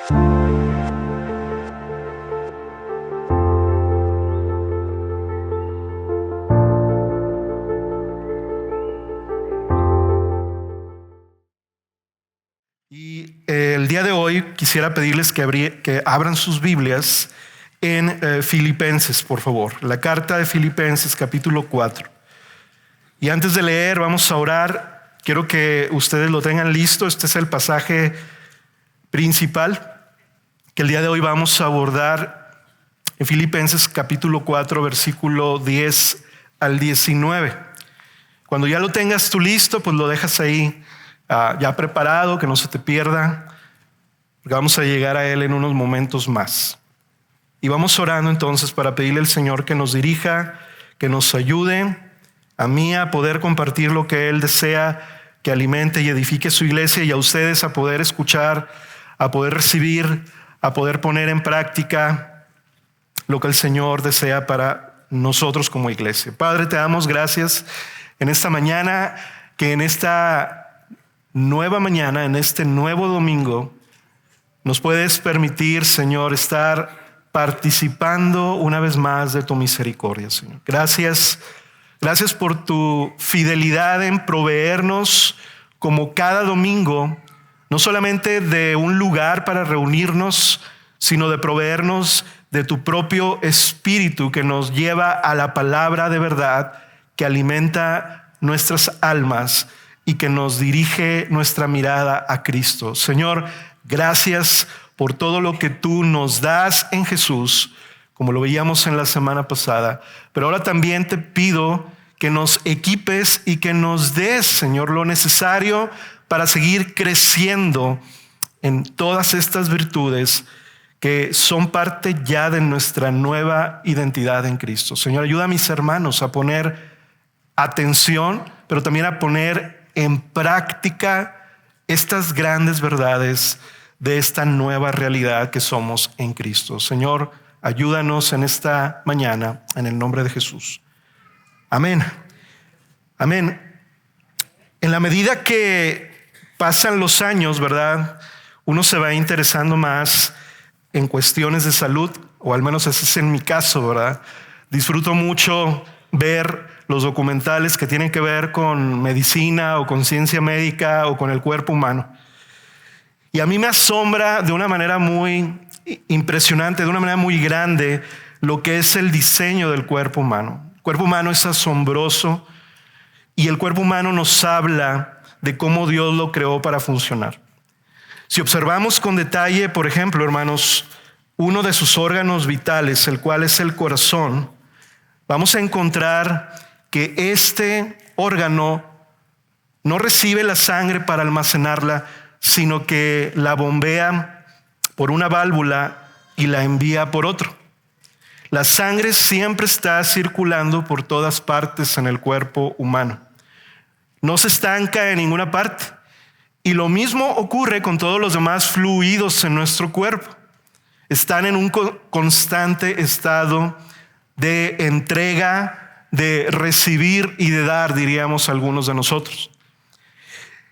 Y el día de hoy quisiera pedirles que abran sus Biblias en Filipenses, por favor. La carta de Filipenses, capítulo 4. Y antes de leer, vamos a orar. Quiero que ustedes lo tengan listo. Este es el pasaje principal que el día de hoy vamos a abordar en Filipenses, capítulo 4, versículo 10 al 19. Cuando ya lo tengas tú listo, pues lo dejas ahí ya preparado, que no se te pierda, porque vamos a llegar a él en unos momentos más. Y vamos orando entonces para pedirle al Señor que nos dirija, que nos ayude a mí a poder compartir lo que Él desea, que alimente y edifique su iglesia, y a ustedes a poder escuchar, a poder recibir, a poder poner en práctica lo que el Señor desea para nosotros como iglesia. Padre, te damos gracias en esta mañana, que en esta nueva mañana, en este nuevo domingo, nos puedes permitir, Señor, estar participando una vez más de tu misericordia, Señor. Gracias por tu fidelidad en proveernos, como cada domingo, no solamente de un lugar para reunirnos, sino de proveernos de tu propio Espíritu, que nos lleva a la palabra de verdad, que alimenta nuestras almas y que nos dirige nuestra mirada a Cristo. Señor, gracias por todo lo que tú nos das en Jesús, como lo veíamos en la semana pasada. Pero ahora también te pido que nos equipes y que nos des, Señor, lo necesario para seguir creciendo en todas estas virtudes que son parte ya de nuestra nueva identidad en Cristo. Señor, ayuda a mis hermanos a poner atención, pero también a poner en práctica estas grandes verdades de esta nueva realidad que somos en Cristo. Señor, ayúdanos en esta mañana, en el nombre de Jesús. Amén. Amén. En la medida que pasan los años, ¿verdad?, uno se va interesando más en cuestiones de salud, o al menos ese es en mi caso, ¿verdad? Disfruto mucho ver los documentales que tienen que ver con medicina o con ciencia médica o con el cuerpo humano. Y a mí me asombra de una manera muy impresionante, de una manera muy grande, lo que es el diseño del cuerpo humano. El cuerpo humano es asombroso y el cuerpo humano nos habla de cómo Dios lo creó para funcionar. Si observamos con detalle, por ejemplo, hermanos, uno de sus órganos vitales, el cual es el corazón, vamos a encontrar que este órgano no recibe la sangre para almacenarla, sino que la bombea por una válvula y la envía por otro. La sangre siempre está circulando por todas partes en el cuerpo humano. No se estanca en ninguna parte. Y lo mismo ocurre con todos los demás fluidos en nuestro cuerpo. Están en un constante estado de entrega, de recibir y de dar, diríamos algunos de nosotros.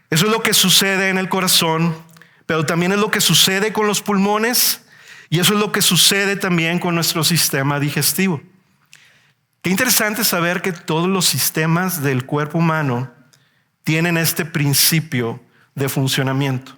Eso es lo que sucede en el corazón, pero también es lo que sucede con los pulmones, y eso es lo que sucede también con nuestro sistema digestivo. Qué interesante saber que todos los sistemas del cuerpo humano tienen este principio de funcionamiento.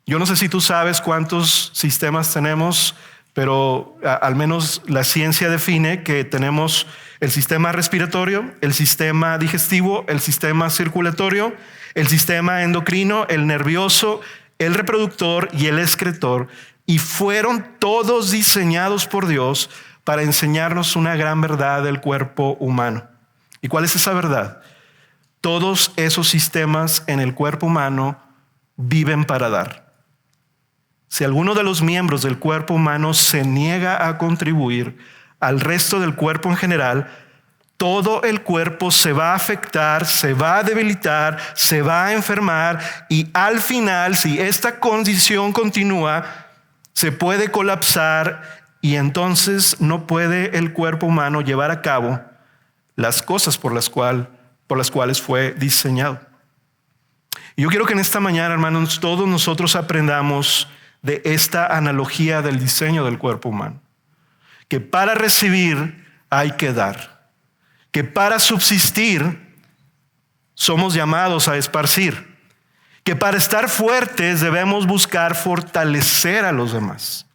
Yo no sé si tú sabes cuántos sistemas tenemos, pero al menos la ciencia define que tenemos el sistema respiratorio, el sistema digestivo, el sistema circulatorio, el sistema endocrino, el nervioso, el reproductor y el excretor, y fueron todos diseñados por Dios para enseñarnos una gran verdad del cuerpo humano. ¿Y cuál es esa verdad? Todos esos sistemas en el cuerpo humano viven para dar. Si alguno de los miembros del cuerpo humano se niega a contribuir al resto del cuerpo en general, todo el cuerpo se va a afectar, se va a debilitar, se va a enfermar, y al final, si esta condición continúa, se puede colapsar, y entonces no puede el cuerpo humano llevar a cabo las cosas por las cuales fue diseñado. Y yo quiero que en esta mañana, hermanos, todos nosotros aprendamos de esta analogía del diseño del cuerpo humano. Que para recibir hay que dar. Que para subsistir somos llamados a esparcir. Que para estar fuertes debemos buscar fortalecer a los demás.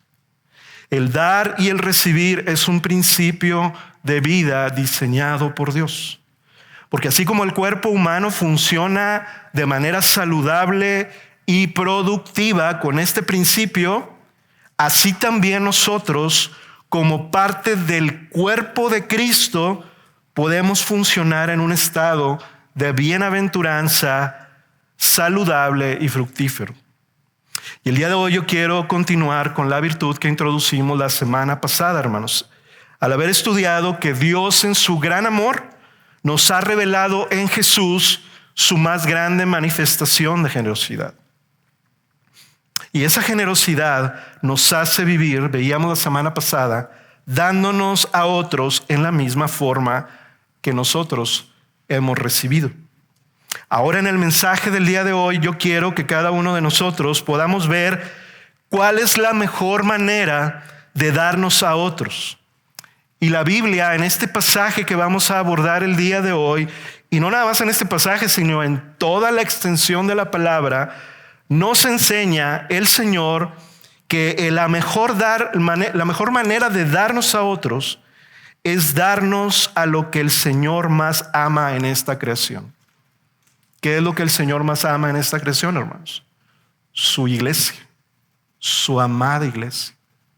El dar y el recibir es un principio de vida diseñado por Dios. Porque así como el cuerpo humano funciona de manera saludable y productiva con este principio, así también nosotros, como parte del cuerpo de Cristo, podemos funcionar en un estado de bienaventuranza saludable y fructífero. Y el día de hoy yo quiero continuar con la virtud que introducimos la semana pasada, hermanos. Al haber estudiado que Dios en su gran amor nos ha revelado en Jesús su más grande manifestación de generosidad. Y esa generosidad nos hace vivir, veíamos la semana pasada, dándonos a otros en la misma forma que nosotros hemos recibido. Ahora en el mensaje del día de hoy yo quiero que cada uno de nosotros podamos ver cuál es la mejor manera de darnos a otros. Y la Biblia en este pasaje que vamos a abordar el día de hoy, y no nada más en este pasaje, sino en toda la extensión de la palabra, nos enseña el Señor que la mejor manera de darnos a otros es darnos a lo que el Señor más ama en esta creación. ¿Qué es lo que el Señor más ama en esta creación, hermanos? Su iglesia, su amada iglesia,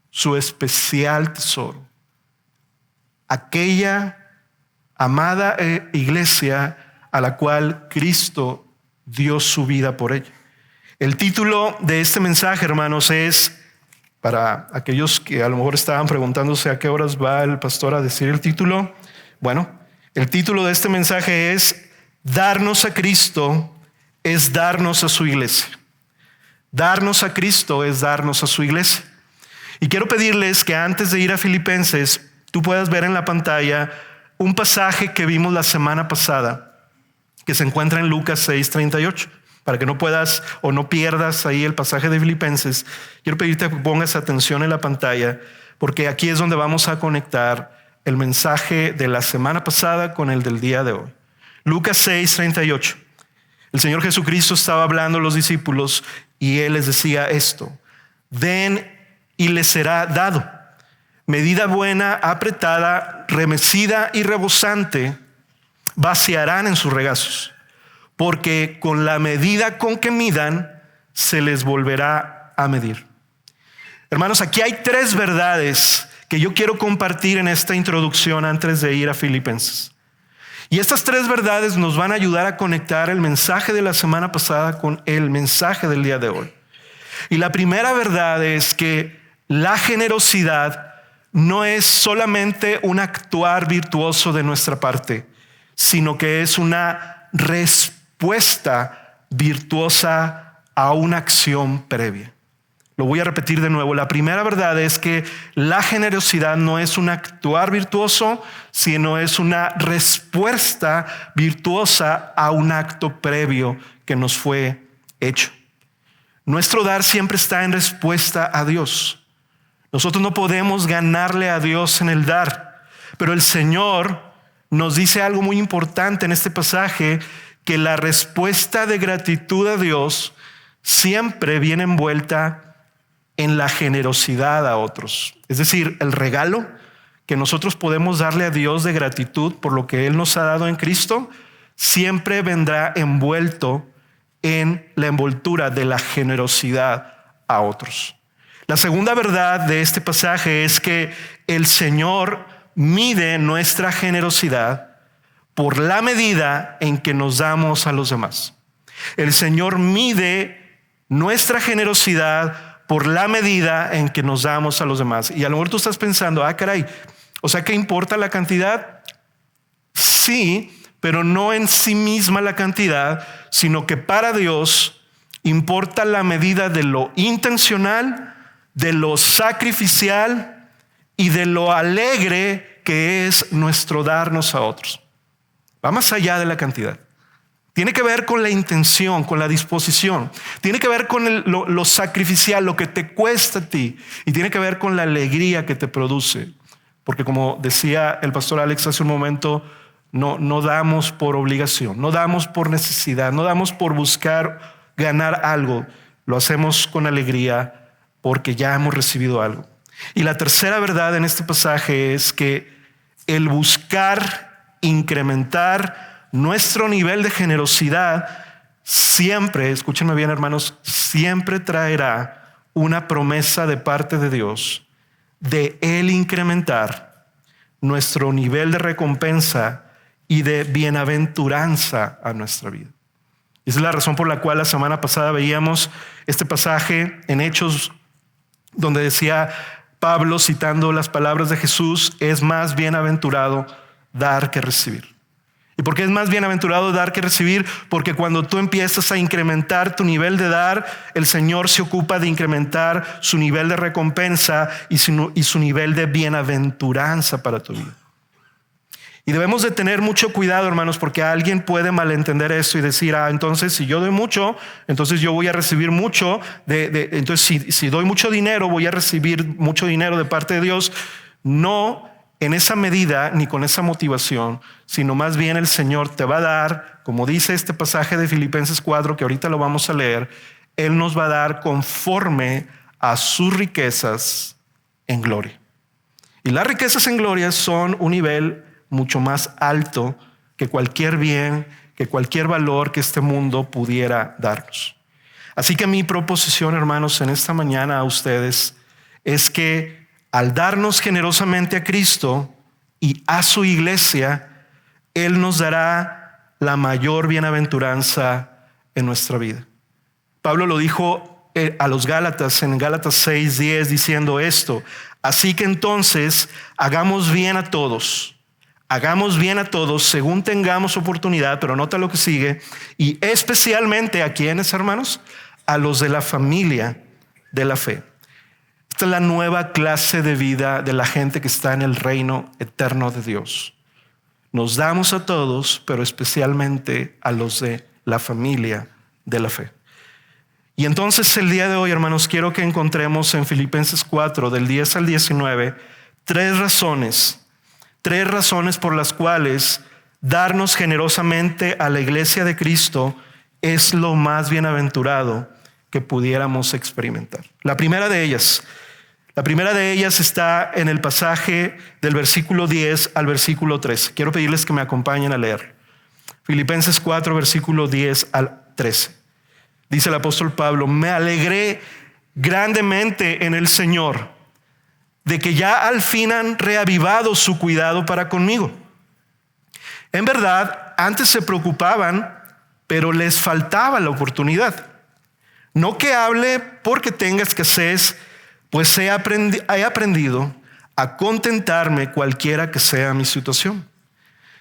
su especial tesoro. Aquella amada iglesia a la cual Cristo dio su vida por ella. El título de este mensaje, hermanos, es, para aquellos que a lo mejor estaban preguntándose a qué horas va el pastor a decir el título. Bueno, el título de este mensaje es: darnos a Cristo es darnos a su iglesia. Darnos a Cristo es darnos a su iglesia. Y quiero pedirles que antes de ir a Filipenses, tú puedas ver en la pantalla un pasaje que vimos la semana pasada, que se encuentra en Lucas 6:38. Para que no puedas o no pierdas ahí el pasaje de Filipenses, quiero pedirte que pongas atención en la pantalla, porque aquí es donde vamos a conectar el mensaje de la semana pasada con el del día de hoy. Lucas 6:38. El Señor Jesucristo estaba hablando a los discípulos y Él les decía esto: den y les será dado. Medida buena, apretada, remecida y rebosante, vaciarán en sus regazos. Porque con la medida con que midan, se les volverá a medir. Hermanos, aquí hay tres verdades que yo quiero compartir en esta introducción antes de ir a Filipenses. Y estas tres verdades nos van a ayudar a conectar el mensaje de la semana pasada con el mensaje del día de hoy. Y la primera verdad es que la generosidad no es solamente un actuar virtuoso de nuestra parte, sino que es una respuesta virtuosa a una acción previa. Lo voy a repetir de nuevo. La primera verdad es que la generosidad no es un actuar virtuoso, sino es una respuesta virtuosa a un acto previo que nos fue hecho. Nuestro dar siempre está en respuesta a Dios. Nosotros no podemos ganarle a Dios en el dar, pero el Señor nos dice algo muy importante en este pasaje, que la respuesta de gratitud a Dios siempre viene envuelta en la generosidad a otros. Es decir, el regalo que nosotros podemos darle a Dios de gratitud por lo que Él nos ha dado en Cristo, siempre vendrá envuelto en la envoltura de la generosidad a otros. La segunda verdad de este pasaje es que el Señor mide nuestra generosidad por la medida en que nos damos a los demás. El Señor mide nuestra generosidad por la medida en que nos damos a los demás. Y a lo mejor tú estás pensando, caray, o sea, ¿qué importa la cantidad? Sí, pero no en sí misma la cantidad, sino que para Dios importa la medida de lo intencional, de lo sacrificial y de lo alegre que es nuestro darnos a otros. Va más allá de la cantidad. Tiene que ver con la intención, con la disposición. Tiene que ver con lo sacrificial, lo que te cuesta a ti. Y tiene que ver con la alegría que te produce. Porque como decía el pastor Alex hace un momento, no damos por obligación, no damos por necesidad, no damos por buscar ganar algo. Lo hacemos con alegría porque ya hemos recibido algo. Y la tercera verdad en este pasaje es que el buscar incrementar nuestro nivel de generosidad siempre, escúchenme bien hermanos, siempre traerá una promesa de parte de Dios de Él incrementar nuestro nivel de recompensa y de bienaventuranza a nuestra vida. Esa es la razón por la cual la semana pasada veíamos este pasaje en Hechos donde decía Pablo, citando las palabras de Jesús, es más bienaventurado dar que recibir. ¿Y por qué es más bienaventurado dar que recibir? Porque cuando tú empiezas a incrementar tu nivel de dar, el Señor se ocupa de incrementar su nivel de recompensa y su nivel de bienaventuranza para tu vida. Y debemos de tener mucho cuidado, hermanos, porque alguien puede malentender esto y decir, entonces si yo doy mucho, entonces yo voy a recibir mucho. Entonces si doy mucho dinero, voy a recibir mucho dinero de parte de Dios. No en esa medida ni con esa motivación, sino más bien el Señor te va a dar, como dice este pasaje de Filipenses 4, que ahorita lo vamos a leer, Él nos va a dar conforme a sus riquezas en gloria. Y las riquezas en gloria son un nivel mucho más alto que cualquier bien, que cualquier valor que este mundo pudiera darnos. Así que mi proposición, hermanos, en esta mañana a ustedes es que al darnos generosamente a Cristo y a su iglesia, Él nos dará la mayor bienaventuranza en nuestra vida. Pablo lo dijo a los Gálatas en Gálatas 6:10 diciendo esto: así que entonces hagamos bien a todos según tengamos oportunidad, pero nota lo que sigue, y especialmente a quienes, hermanos, a los de la familia de la fe. Esta es la nueva clase de vida de la gente que está en el reino eterno de Dios. Nos damos a todos, pero especialmente a los de la familia de la fe. Y entonces el día de hoy, hermanos, quiero que encontremos en Filipenses 4, del 10 al 19, tres razones por las cuales darnos generosamente a la iglesia de Cristo es lo más bienaventurado que pudiéramos experimentar. La primera de ellas está en el pasaje del versículo 10 al versículo 13. Quiero pedirles que me acompañen a leer. Filipenses 4, versículo 10 al 13. Dice el apóstol Pablo: me alegré grandemente en el Señor de que ya al fin han reavivado su cuidado para conmigo. En verdad, antes se preocupaban, pero les faltaba la oportunidad. No que hable porque tenga escasez, pues he aprendido a contentarme cualquiera que sea mi situación.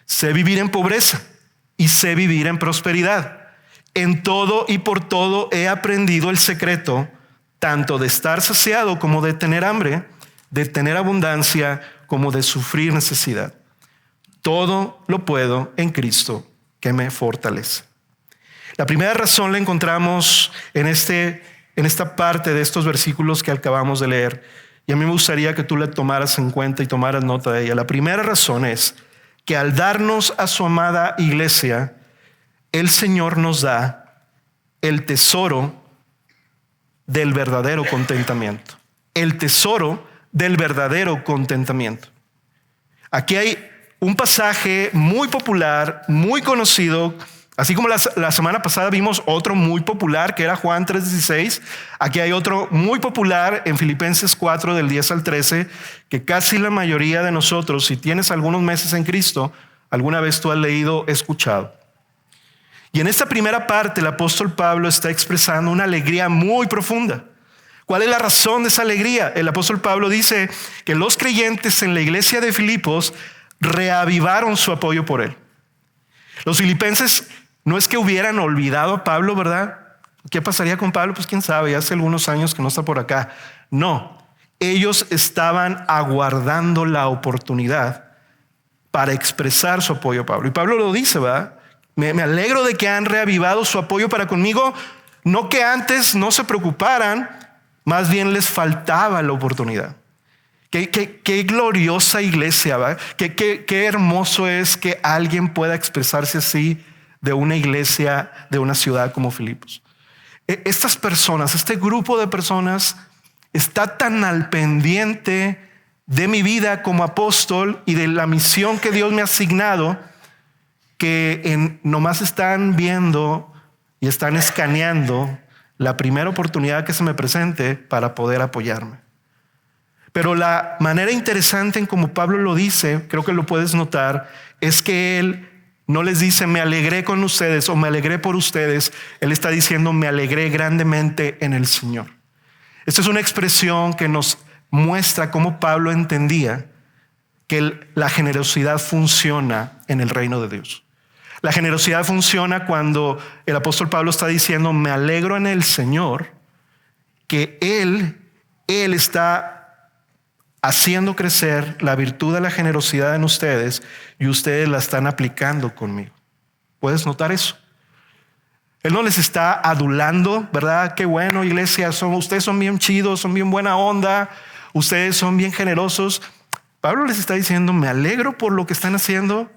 Sé vivir en pobreza y sé vivir en prosperidad. En todo y por todo he aprendido el secreto, tanto de estar saciado como de tener hambre, de tener abundancia como de sufrir necesidad. Todo lo puedo en Cristo que me fortalece. La primera razón la encontramos en esta parte de estos versículos que acabamos de leer, y a mí me gustaría que tú la tomaras en cuenta y tomaras nota de ella. La primera razón es que al darnos a su amada iglesia, el Señor nos da el tesoro del verdadero contentamiento. El tesoro del verdadero contentamiento. Aquí hay un pasaje muy popular, muy conocido. Así como la semana pasada vimos otro muy popular que era Juan 3:16, aquí hay otro muy popular en Filipenses 4 del 10 al 13, que casi la mayoría de nosotros, si tienes algunos meses en Cristo, alguna vez tú has leído, escuchado. Y en esta primera parte el apóstol Pablo está expresando una alegría muy profunda. ¿Cuál es la razón de esa alegría? El apóstol Pablo dice que los creyentes en la iglesia de Filipos reavivaron su apoyo por él. Los filipenses no es que hubieran olvidado a Pablo, ¿verdad? ¿Qué pasaría con Pablo? Pues quién sabe, hace algunos años que no está por acá. No, ellos estaban aguardando la oportunidad para expresar su apoyo a Pablo. Y Pablo lo dice, ¿verdad? Me alegro de que han reavivado su apoyo para conmigo. No que antes no se preocuparan, más bien les faltaba la oportunidad. Qué gloriosa iglesia, ¿verdad? Qué hermoso es que alguien pueda expresarse así de una iglesia, de una ciudad como Filipos. Estas personas, este grupo de personas está tan al pendiente de mi vida como apóstol y de la misión que Dios me ha asignado, que nomás están viendo y están escaneando la primera oportunidad que se me presente para poder apoyarme. Pero la manera interesante en como Pablo lo dice, creo que lo puedes notar, es que él no les dice me alegré con ustedes o me alegré por ustedes. Él está diciendo me alegré grandemente en el Señor. Esta es una expresión que nos muestra cómo Pablo entendía que la generosidad funciona en el reino de Dios. La generosidad funciona cuando el apóstol Pablo está diciendo me alegro en el Señor, que Él está haciendo crecer la virtud de la generosidad en ustedes y ustedes la están aplicando conmigo. ¿Puedes notar eso? Él no les está adulando, ¿verdad? Qué bueno, iglesia, ustedes son bien chidos, son bien buena onda, ustedes son bien generosos. Pablo les está diciendo, me alegro por lo que están haciendo.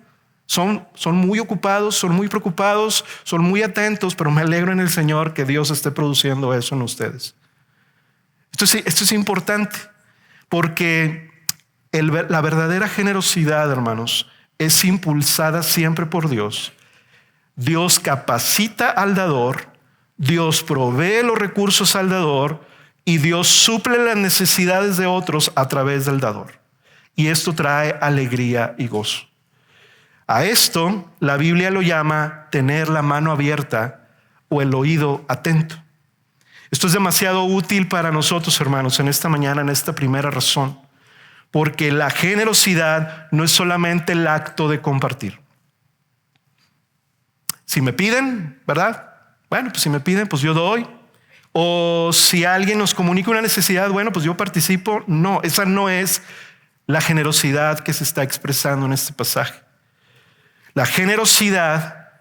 Son muy ocupados, son muy preocupados, son muy atentos, pero me alegro en el Señor que Dios esté produciendo eso en ustedes. Esto es importante. Porque la verdadera generosidad, hermanos, es impulsada siempre por Dios. Dios capacita al dador, Dios provee los recursos al dador y Dios suple las necesidades de otros a través del dador. Y esto trae alegría y gozo. A esto la Biblia lo llama tener la mano abierta o el oído atento. Esto es demasiado útil para nosotros, hermanos, en esta mañana, en esta primera razón, porque la generosidad no es solamente el acto de compartir. Si me piden, ¿verdad? Bueno, pues si me piden, pues yo doy. O si alguien nos comunica una necesidad, bueno, pues yo participo. No, esa no es la generosidad que se está expresando en este pasaje. La generosidad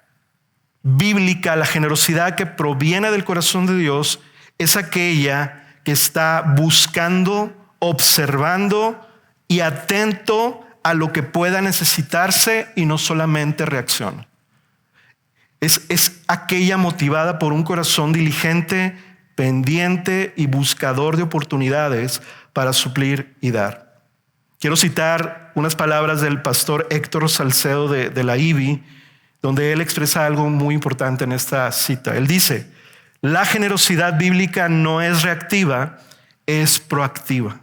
bíblica, la generosidad que proviene del corazón de Dios, es aquella que está buscando, observando y atento a lo que pueda necesitarse y no solamente reacciona. Es aquella motivada por un corazón diligente, pendiente y buscador de oportunidades para suplir y dar. Quiero citar unas palabras del pastor Héctor Salcedo de la IBI, donde él expresa algo muy importante en esta cita. Él dice, la generosidad bíblica no es reactiva, es proactiva.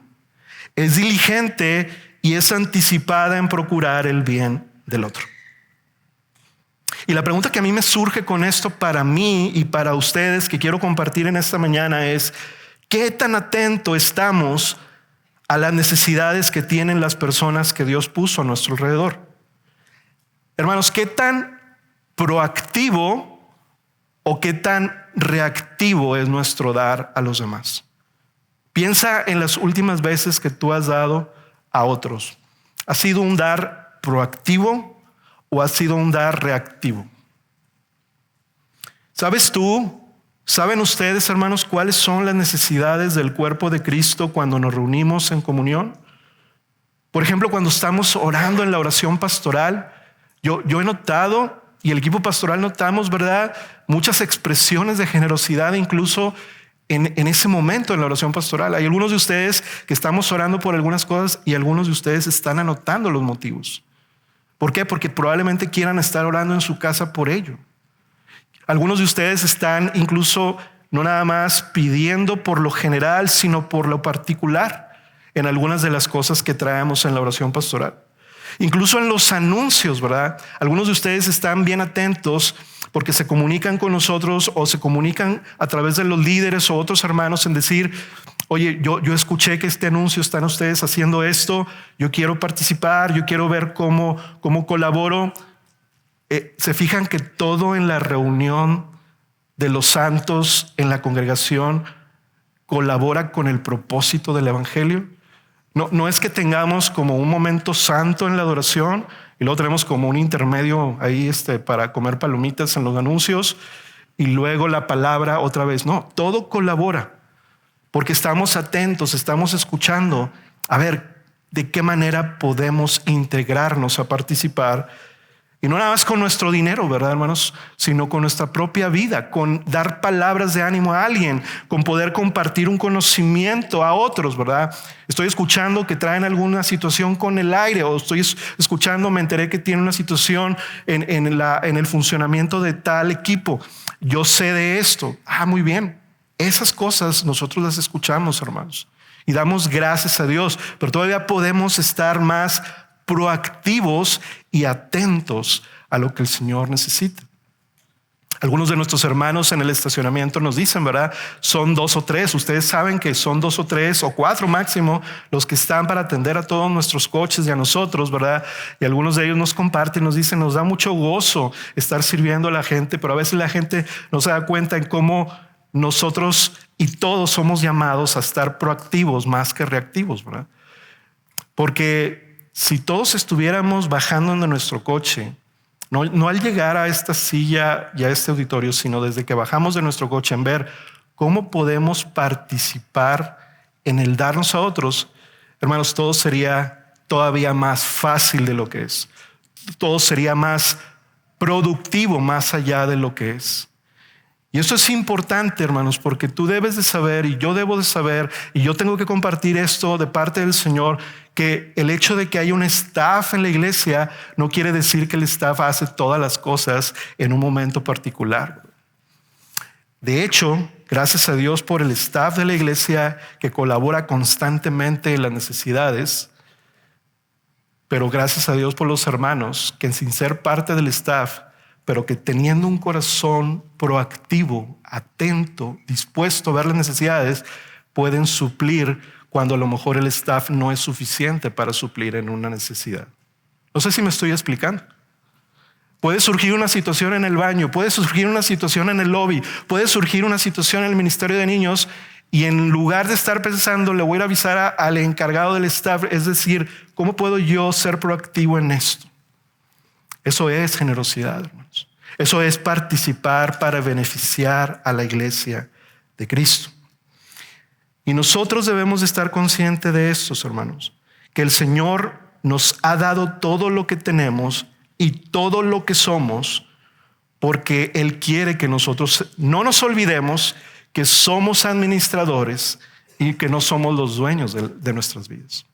Es diligente y es anticipada en procurar el bien del otro. Y la pregunta que a mí me surge con esto para mí y para ustedes que quiero compartir en esta mañana es, ¿qué tan atento estamos a las necesidades que tienen las personas que Dios puso a nuestro alrededor? Hermanos, ¿qué tan proactivo o qué tan reactivo es nuestro dar a los demás? Piensa en las últimas veces que tú has dado a otros. ¿Ha sido un dar proactivo o ha sido un dar reactivo? ¿Saben ustedes, hermanos, cuáles son las necesidades del cuerpo de Cristo cuando nos reunimos en comunión? Por ejemplo, cuando estamos orando en la oración pastoral, yo he notado, y el equipo pastoral notamos, ¿verdad?, muchas expresiones de generosidad incluso en ese momento en la oración pastoral. Hay algunos de ustedes que estamos orando por algunas cosas y algunos de ustedes están anotando los motivos. ¿Por qué? Porque probablemente quieran estar orando en su casa por ello. Algunos de ustedes están incluso no nada más pidiendo por lo general, sino por lo particular en algunas de las cosas que traemos en la oración pastoral. Incluso en los anuncios, ¿verdad? Algunos de ustedes están bien atentos porque se comunican con nosotros o se comunican a través de los líderes o otros hermanos en decir, oye, yo escuché que este anuncio están ustedes haciendo esto, yo quiero participar, yo quiero ver cómo colaboro. Se fijan que todo en la reunión de los santos en la congregación colabora con el propósito del evangelio. No es que tengamos como un momento santo en la adoración Y luego tenemos como un intermedio ahí para comer palomitas en los anuncios y luego la palabra otra vez. No, todo colabora porque estamos atentos, estamos escuchando. A ver, ¿de qué manera podemos integrarnos a participar? Y no nada más con nuestro dinero, ¿verdad, hermanos? Sino con nuestra propia vida, con dar palabras de ánimo a alguien, con poder compartir un conocimiento a otros, ¿verdad? Estoy escuchando que traen alguna situación con el aire, o estoy escuchando, me enteré que tiene una situación en el funcionamiento de tal equipo. Yo sé de esto. Muy bien. Esas cosas nosotros las escuchamos, hermanos, y damos gracias a Dios, pero todavía podemos estar más proactivos y atentos a lo que el Señor necesita. Algunos de nuestros hermanos en el estacionamiento nos dicen, ¿verdad? Son 2 o 3. Ustedes saben que son 2 o 3 o 4 máximo los que están para atender a todos nuestros coches y a nosotros, ¿verdad? Y algunos de ellos nos comparten, nos dicen, nos da mucho gozo estar sirviendo a la gente, pero a veces la gente no se da cuenta en cómo nosotros y todos somos llamados a estar proactivos más que reactivos, ¿verdad? Porque si todos estuviéramos bajando de nuestro coche, no al llegar a esta silla y a este auditorio, sino desde que bajamos de nuestro coche en ver cómo podemos participar en el darnos a otros, hermanos, todo sería todavía más fácil de lo que es. Todo sería más productivo más allá de lo que es. Y esto es importante, hermanos, porque tú debes de saber y yo debo de saber y yo tengo que compartir esto de parte del Señor, que el hecho de que haya un staff en la iglesia no quiere decir que el staff hace todas las cosas en un momento particular. De hecho, gracias a Dios por el staff de la iglesia que colabora constantemente en las necesidades, pero gracias a Dios por los hermanos que sin ser parte del staff, pero que teniendo un corazón proactivo, atento, dispuesto a ver las necesidades, pueden suplir cuando a lo mejor el staff no es suficiente para suplir en una necesidad. No sé si me estoy explicando. Puede surgir una situación en el baño, puede surgir una situación en el lobby, puede surgir una situación en el ministerio de niños y en lugar de estar pensando, le voy a avisar al encargado del staff, es decir, ¿cómo puedo yo ser proactivo en esto? Eso es generosidad, hermanos. Eso es participar para beneficiar a la iglesia de Cristo. Y nosotros debemos de estar conscientes de esto, hermanos, que el Señor nos ha dado todo lo que tenemos y todo lo que somos, porque Él quiere que nosotros no nos olvidemos que somos administradores y que no somos los dueños de nuestras vidas.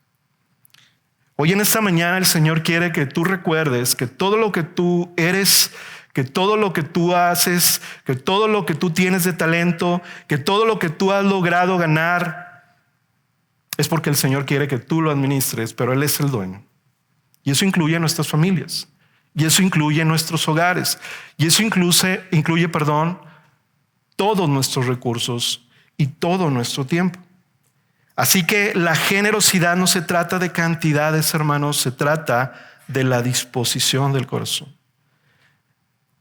Hoy en esta mañana el Señor quiere que tú recuerdes que todo lo que tú eres, que todo lo que tú haces, que todo lo que tú tienes de talento, que todo lo que tú has logrado ganar, es porque el Señor quiere que tú lo administres, pero Él es el dueño. Y eso incluye a nuestras familias, y eso incluye nuestros hogares, y eso incluye, todos nuestros recursos y todo nuestro tiempo. Así que la generosidad no se trata de cantidades, hermanos, se trata de la disposición del corazón.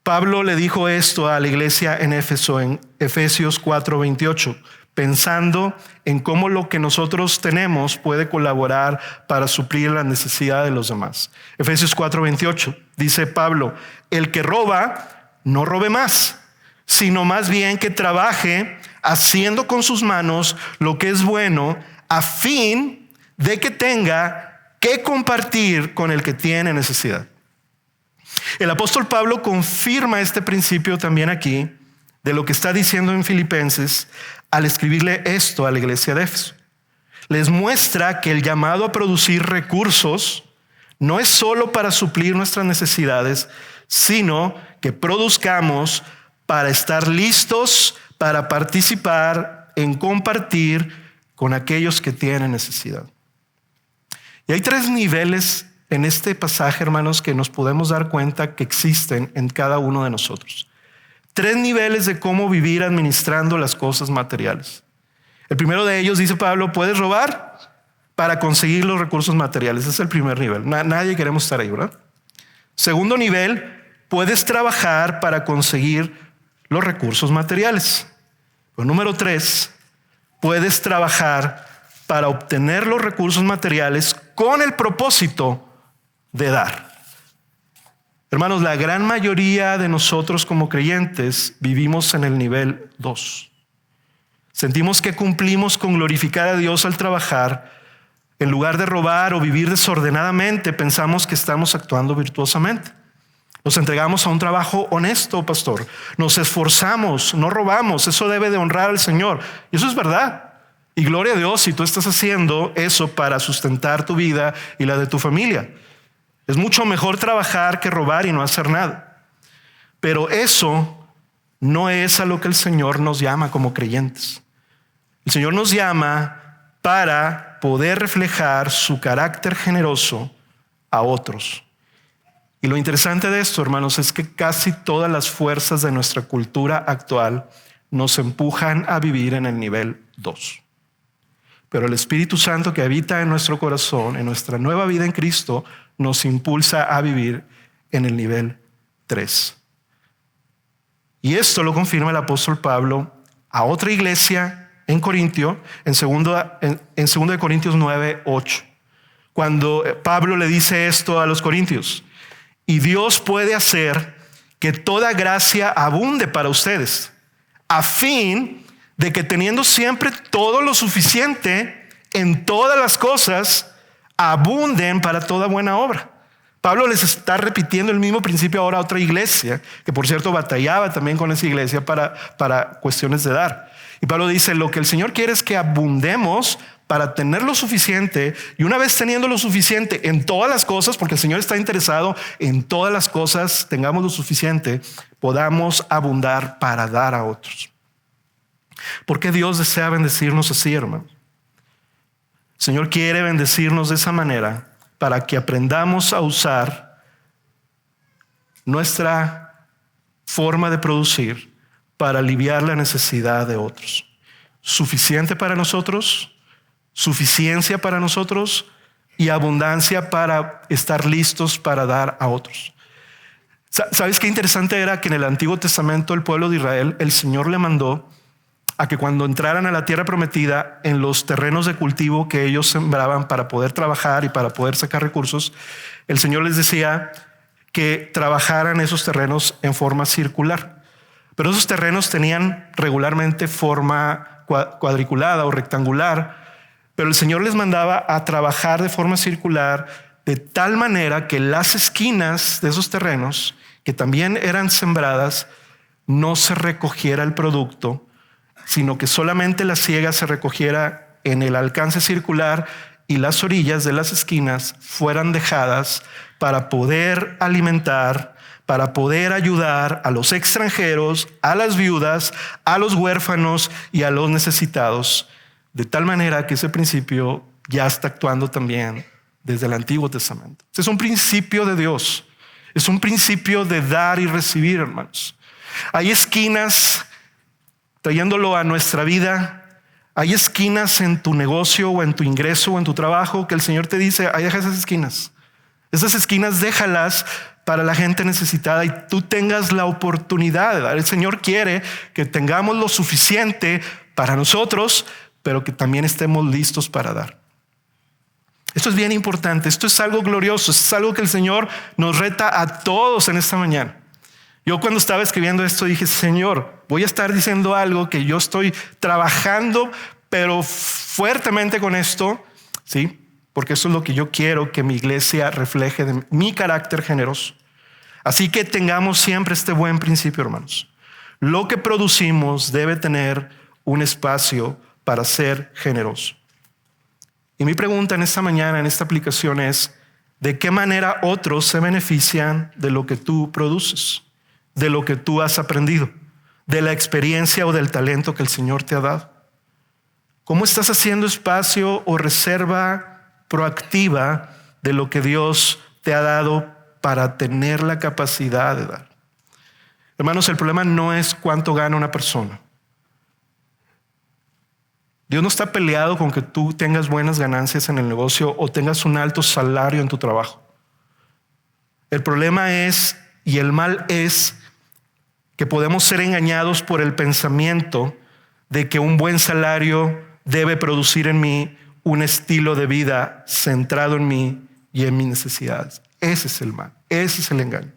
Pablo le dijo esto a la iglesia en Éfeso, en Efesios 4:28, pensando en cómo lo que nosotros tenemos puede colaborar para suplir la necesidad de los demás. Efesios 4:28 dice Pablo, el que roba, no robe más, sino más bien que trabaje haciendo con sus manos lo que es bueno, a fin de que tenga que compartir con el que tiene necesidad. El apóstol Pablo confirma este principio también aquí de lo que está diciendo en Filipenses al escribirle esto a la iglesia de Éfeso. Les muestra que el llamado a producir recursos no es solo para suplir nuestras necesidades, sino que produzcamos para estar listos para participar en compartir con aquellos que tienen necesidad. Y hay 3 niveles en este pasaje, hermanos, que nos podemos dar cuenta que existen en cada uno de nosotros. 3 niveles de cómo vivir administrando las cosas materiales. El primero de ellos, dice Pablo, puedes robar para conseguir los recursos materiales. Ese es el primer nivel. Nadie queremos estar ahí, ¿verdad? Segundo nivel, puedes trabajar para conseguir los recursos materiales. Pero número 3, puedes trabajar para obtener los recursos materiales con el propósito de dar. Hermanos, la gran mayoría de nosotros como creyentes vivimos en el nivel 2. Sentimos que cumplimos con glorificar a Dios al trabajar. En lugar de robar o vivir desordenadamente, pensamos que estamos actuando virtuosamente. Nos entregamos a un trabajo honesto, pastor. Nos esforzamos, no robamos. Eso debe de honrar al Señor. Y eso es verdad. Y gloria a Dios si tú estás haciendo eso para sustentar tu vida y la de tu familia. Es mucho mejor trabajar que robar y no hacer nada. Pero eso no es a lo que el Señor nos llama como creyentes. El Señor nos llama para poder reflejar su carácter generoso a otros. Y lo interesante de esto, hermanos, es que casi todas las fuerzas de nuestra cultura actual nos empujan a vivir en el nivel 2. Pero el Espíritu Santo que habita en nuestro corazón, en nuestra nueva vida en Cristo, nos impulsa a vivir en el nivel 3. Y esto lo confirma el apóstol Pablo a otra iglesia en Corintio, en 2 Corintios 9, 8. Cuando Pablo le dice esto a los corintios: y Dios puede hacer que toda gracia abunde para ustedes, a fin de que teniendo siempre todo lo suficiente en todas las cosas, abunden para toda buena obra. Pablo les está repitiendo el mismo principio ahora a otra iglesia, que por cierto batallaba también con esa iglesia para cuestiones de dar. Y Pablo dice: lo que el Señor quiere es que abundemos para tener lo suficiente, y una vez teniendo lo suficiente en todas las cosas, porque el Señor está interesado en todas las cosas, tengamos lo suficiente, podamos abundar para dar a otros. ¿Por qué Dios desea bendecirnos así, hermanos? El Señor quiere bendecirnos de esa manera para que aprendamos a usar nuestra forma de producir para aliviar la necesidad de otros. Suficiente para nosotros, suficiencia para nosotros y abundancia para estar listos para dar a otros. ¿Sabes qué interesante era? Que en el Antiguo Testamento el pueblo de Israel, el Señor le mandó a que cuando entraran a la tierra prometida, en los terrenos de cultivo que ellos sembraban para poder trabajar y para poder sacar recursos, el Señor les decía que trabajaran esos terrenos en forma circular. Pero esos terrenos tenían regularmente forma cuadriculada o rectangular, pero el Señor les mandaba a trabajar de forma circular de tal manera que las esquinas de esos terrenos, que también eran sembradas, no se recogiera el producto, sino que solamente la siega se recogiera en el alcance circular y las orillas de las esquinas fueran dejadas para poder alimentar, para poder ayudar a los extranjeros, a las viudas, a los huérfanos y a los necesitados, de tal manera que ese principio ya está actuando también desde el Antiguo Testamento. Es un principio de Dios, es un principio de dar y recibir, hermanos. Hay esquinas, trayéndolo a nuestra vida, hay esquinas en tu negocio o en tu ingreso o en tu trabajo que el Señor te dice: ahí deja esas esquinas. Esas esquinas déjalas para la gente necesitada y tú tengas la oportunidad de dar. El Señor quiere que tengamos lo suficiente para nosotros, pero que también estemos listos para dar. Esto es bien importante, esto es algo glorioso, es algo que el Señor nos reta a todos en esta mañana. Yo cuando estaba escribiendo esto dije: Señor, voy a estar diciendo algo que yo estoy trabajando, pero fuertemente con esto, ¿sí? Porque eso es lo que yo quiero que mi iglesia refleje de mi carácter generoso. Así que tengamos siempre este buen principio, hermanos. Lo que producimos debe tener un espacio para ser generoso. Y mi pregunta en esta mañana, en esta aplicación es: ¿de qué manera otros se benefician de lo que tú produces? De lo que tú has aprendido, de la experiencia o del talento que el Señor te ha dado. ¿Cómo estás haciendo espacio o reserva proactiva de lo que Dios te ha dado para tener la capacidad de dar? Hermanos, el problema no es cuánto gana una persona. Dios no está peleado con que tú tengas buenas ganancias en el negocio o tengas un alto salario en tu trabajo. El problema es, y el mal es, que podemos ser engañados por el pensamiento de que un buen salario debe producir en mí un estilo de vida centrado en mí y en mis necesidades. Ese es el mal, ese es el engaño.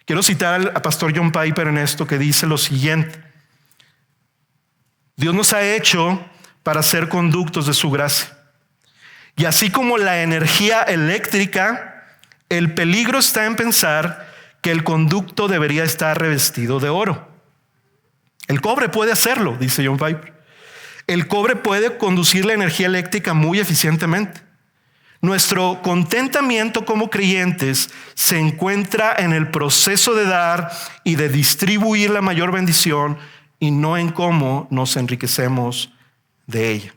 Quiero citar al pastor John Piper en esto, que dice lo siguiente: Dios nos ha hecho para ser conductos de su gracia. Y así como la energía eléctrica, el peligro está en pensar que el conducto debería estar revestido de oro. El cobre puede hacerlo, dice John Piper. El cobre puede conducir la energía eléctrica muy eficientemente. Nuestro contentamiento como creyentes se encuentra en el proceso de dar y de distribuir la mayor bendición, y no en cómo nos enriquecemos de ella.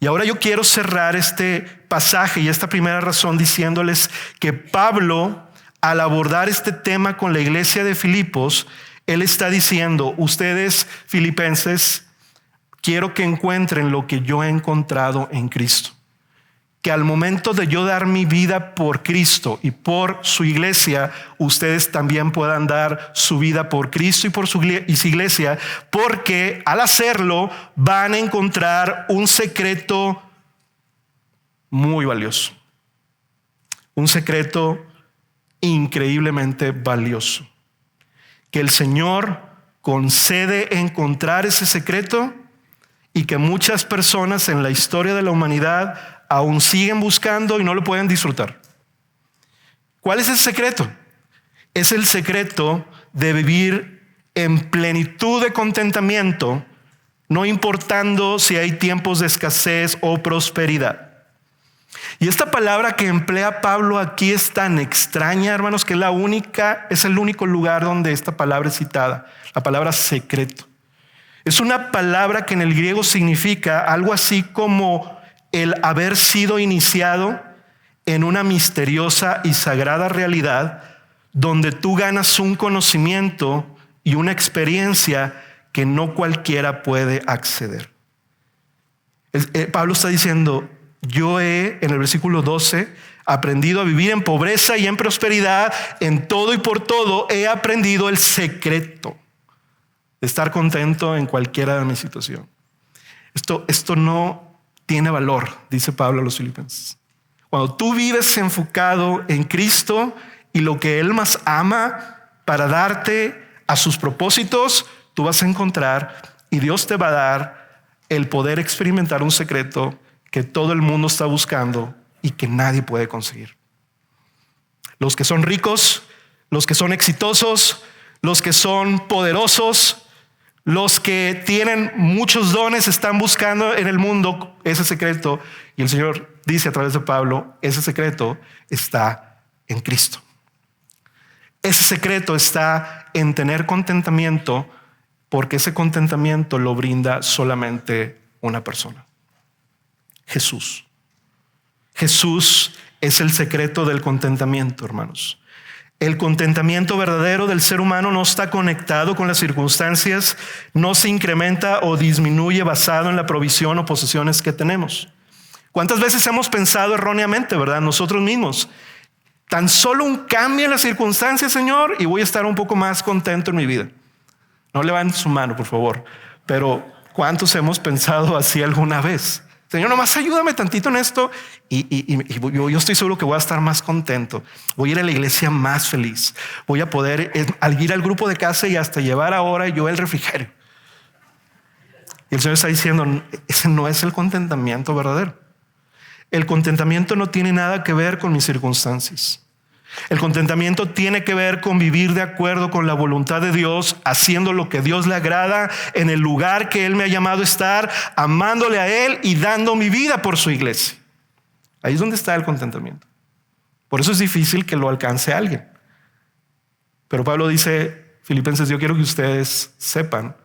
Y ahora yo quiero cerrar este pasaje y esta primera razón diciéndoles que Pablo, al abordar este tema con la iglesia de Filipos, él está diciendo: ustedes, filipenses, quiero que encuentren lo que yo he encontrado en Cristo. Que al momento de yo dar mi vida por Cristo y por su iglesia, ustedes también puedan dar su vida por Cristo y por su iglesia, porque al hacerlo van a encontrar un secreto muy valioso. Un secreto increíblemente valioso. Que el Señor concede encontrar ese secreto y que muchas personas en la historia de la humanidad aún siguen buscando y no lo pueden disfrutar. ¿Cuál es el secreto? Es el secreto de vivir en plenitud de contentamiento, no importando si hay tiempos de escasez o prosperidad. Y esta palabra que emplea Pablo aquí es tan extraña, hermanos, que es el único lugar donde esta palabra es citada, la palabra secreto. Es una palabra que en el griego significa algo así como el haber sido iniciado en una misteriosa y sagrada realidad donde tú ganas un conocimiento y una experiencia que no cualquiera puede acceder. Pablo está diciendo: yo en el versículo 12, aprendido a vivir en pobreza y en prosperidad, en todo y por todo he aprendido el secreto de estar contento en cualquiera de mi situación. Esto no tiene valor, dice Pablo a los filipenses. Cuando tú vives enfocado en Cristo y lo que Él más ama para darte a sus propósitos, tú vas a encontrar y Dios te va a dar el poder experimentar un secreto que todo el mundo está buscando y que nadie puede conseguir. Los que son ricos, los que son exitosos, los que son poderosos, los que tienen muchos dones están buscando en el mundo ese secreto, y el Señor dice a través de Pablo: ese secreto está en Cristo. Ese secreto está en tener contentamiento, porque ese contentamiento lo brinda solamente una persona: Jesús. Jesús es el secreto del contentamiento, hermanos. El contentamiento verdadero del ser humano no está conectado con las circunstancias, no se incrementa o disminuye basado en la provisión o posesiones que tenemos. ¿Cuántas veces hemos pensado erróneamente, verdad, nosotros mismos? Tan solo un cambio en las circunstancias, Señor, y voy a estar un poco más contento en mi vida. No levanten su mano, por favor. Pero ¿cuántos hemos pensado así alguna vez? Señor, nomás ayúdame tantito en esto y yo estoy seguro que voy a estar más contento. Voy a ir a la iglesia más feliz. Voy a poder ir al grupo de casa y hasta llevar ahora yo el refrigerio. Y el Señor está diciendo: ese no es el contentamiento verdadero. El contentamiento no tiene nada que ver con mis circunstancias. El contentamiento tiene que ver con vivir de acuerdo con la voluntad de Dios, haciendo lo que Dios le agrada en el lugar que Él me ha llamado a estar, amándole a Él y dando mi vida por su iglesia. Ahí es donde está el contentamiento. Por eso es difícil que lo alcance alguien. Pero Pablo dice: Filipenses, yo quiero que ustedes sepan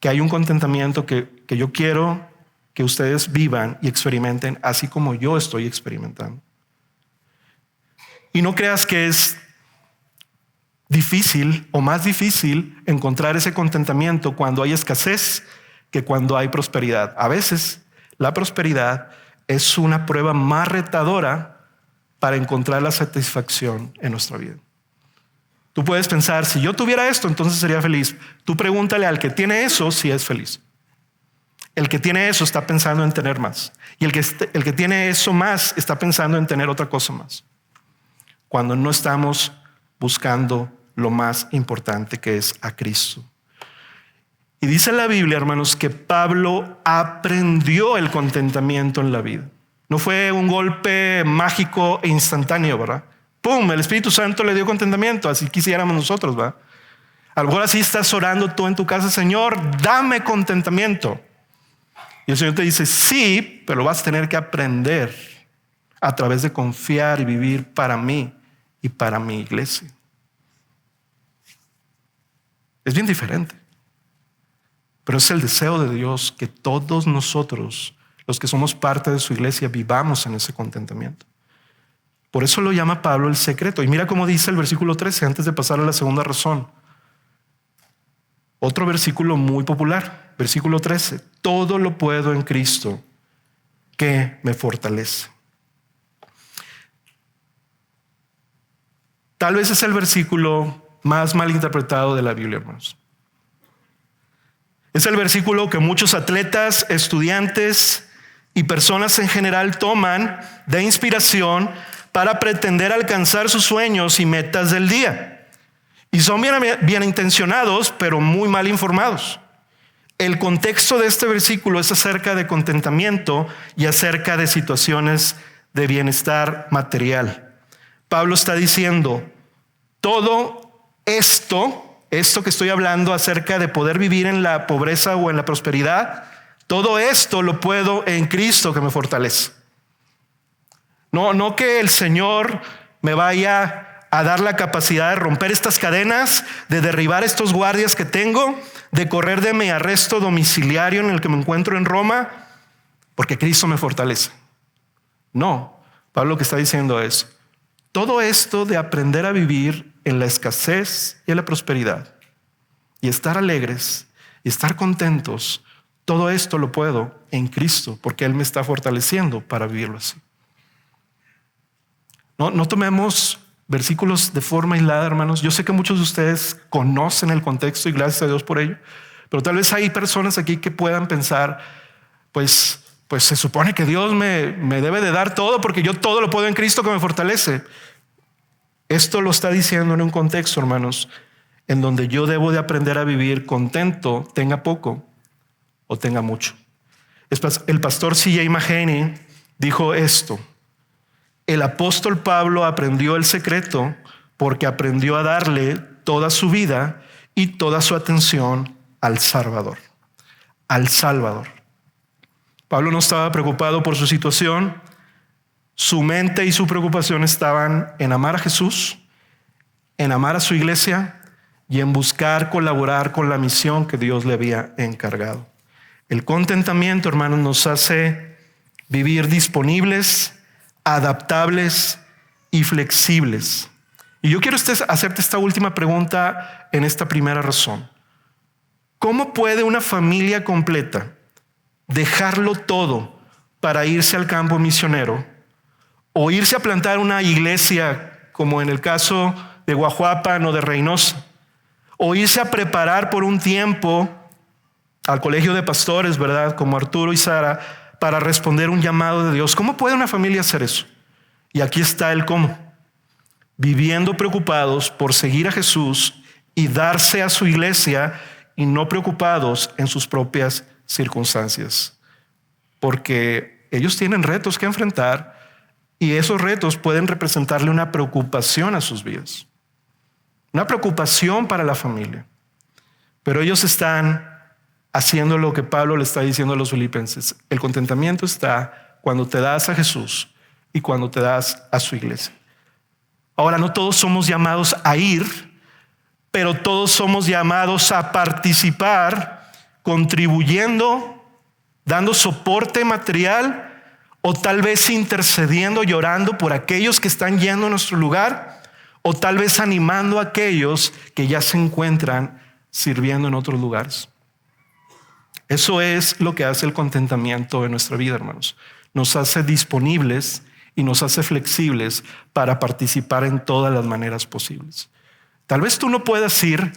que hay un contentamiento que yo quiero que ustedes vivan y experimenten así como yo estoy experimentando. Y no creas que es difícil o más difícil encontrar ese contentamiento cuando hay escasez que cuando hay prosperidad. A veces la prosperidad es una prueba más retadora para encontrar la satisfacción en nuestra vida. Tú puedes pensar: si yo tuviera esto, entonces sería feliz. Tú pregúntale al que tiene eso si es feliz. El que tiene eso está pensando en tener más. Y el que tiene eso más está pensando en tener otra cosa más. Cuando no estamos buscando lo más importante, que es a Cristo. Y dice la Biblia, hermanos, que Pablo aprendió el contentamiento en la vida. No fue un golpe mágico e instantáneo, ¿verdad? ¡Pum! El Espíritu Santo le dio contentamiento. Así quisiéramos nosotros, ¿verdad? A lo mejor así estás orando tú en tu casa: Señor, dame contentamiento. Y el Señor te dice: sí, pero vas a tener que aprender a través de confiar y vivir para mí y para mi iglesia. Es bien diferente. Pero es el deseo de Dios que todos nosotros, los que somos parte de su iglesia, vivamos en ese contentamiento. Por eso lo llama Pablo el secreto. Y mira cómo dice el versículo 13, antes de pasar a la segunda razón. Otro versículo muy popular, versículo 13. Todo lo puedo en Cristo que me fortalece. Tal vez es el versículo más mal interpretado de la Biblia, hermanos. Es el versículo que muchos atletas, estudiantes y personas en general toman de inspiración para pretender alcanzar sus sueños y metas del día. Y son bien intencionados, pero muy mal informados. El contexto de este versículo es acerca de contentamiento y acerca de situaciones de bienestar material. Pablo está diciendo: todo esto que estoy hablando acerca de poder vivir en la pobreza o en la prosperidad, todo esto lo puedo en Cristo que me fortalece. No que el Señor me vaya a dar la capacidad de romper estas cadenas, de derribar estos guardias que tengo, de correr de mi arresto domiciliario en el que me encuentro en Roma, porque Cristo me fortalece. No, Pablo lo que está diciendo es: todo esto de aprender a vivir en la escasez y en la prosperidad, y estar alegres y estar contentos, todo esto lo puedo en Cristo, porque Él me está fortaleciendo para vivirlo así. No tomemos versículos de forma aislada, hermanos. Yo sé que muchos de ustedes conocen el contexto y gracias a Dios por ello, pero tal vez hay personas aquí que puedan pensar: pues se supone que Dios me debe de dar todo, porque yo todo lo puedo en Cristo que me fortalece. Esto lo está diciendo en un contexto, hermanos, en donde yo debo de aprender a vivir contento, tenga poco o tenga mucho. El pastor C.J. Mahaney dijo esto: el apóstol Pablo aprendió el secreto porque aprendió a darle toda su vida y toda su atención al Salvador. Al Salvador. Pablo no estaba preocupado por su situación. Su mente y su preocupación estaban en amar a Jesús, en amar a su iglesia y en buscar colaborar con la misión que Dios le había encargado. El contentamiento, hermanos, nos hace vivir disponibles, adaptables y flexibles. Y yo quiero hacerte esta última pregunta en esta primera razón. ¿Cómo puede una familia completa dejarlo todo para irse al campo misionero o irse a plantar una iglesia como en el caso de Guajuapan o de Reynosa, o irse a preparar por un tiempo al colegio de pastores, ¿verdad?, como Arturo y Sara, para responder un llamado de Dios? ¿Cómo puede una familia hacer eso? Y aquí está el cómo: viviendo preocupados por seguir a Jesús y darse a su iglesia, y no preocupados en sus propias circunstancias, porque ellos tienen retos que enfrentar y esos retos pueden representarle una preocupación a sus vidas, una preocupación para la familia. Pero ellos están haciendo lo que Pablo le está diciendo a los filipenses: el contentamiento está cuando te das a Jesús y cuando te das a su iglesia. Ahora, no todos somos llamados a ir, pero todos somos llamados a participar, contribuyendo, dando soporte material, o tal vez intercediendo, llorando por aquellos que están yendo a nuestro lugar, o tal vez animando a aquellos que ya se encuentran sirviendo en otros lugares. Eso es lo que hace el contentamiento en nuestra vida, hermanos. Nos hace disponibles y nos hace flexibles para participar en todas las maneras posibles. Tal vez tú no puedas ir,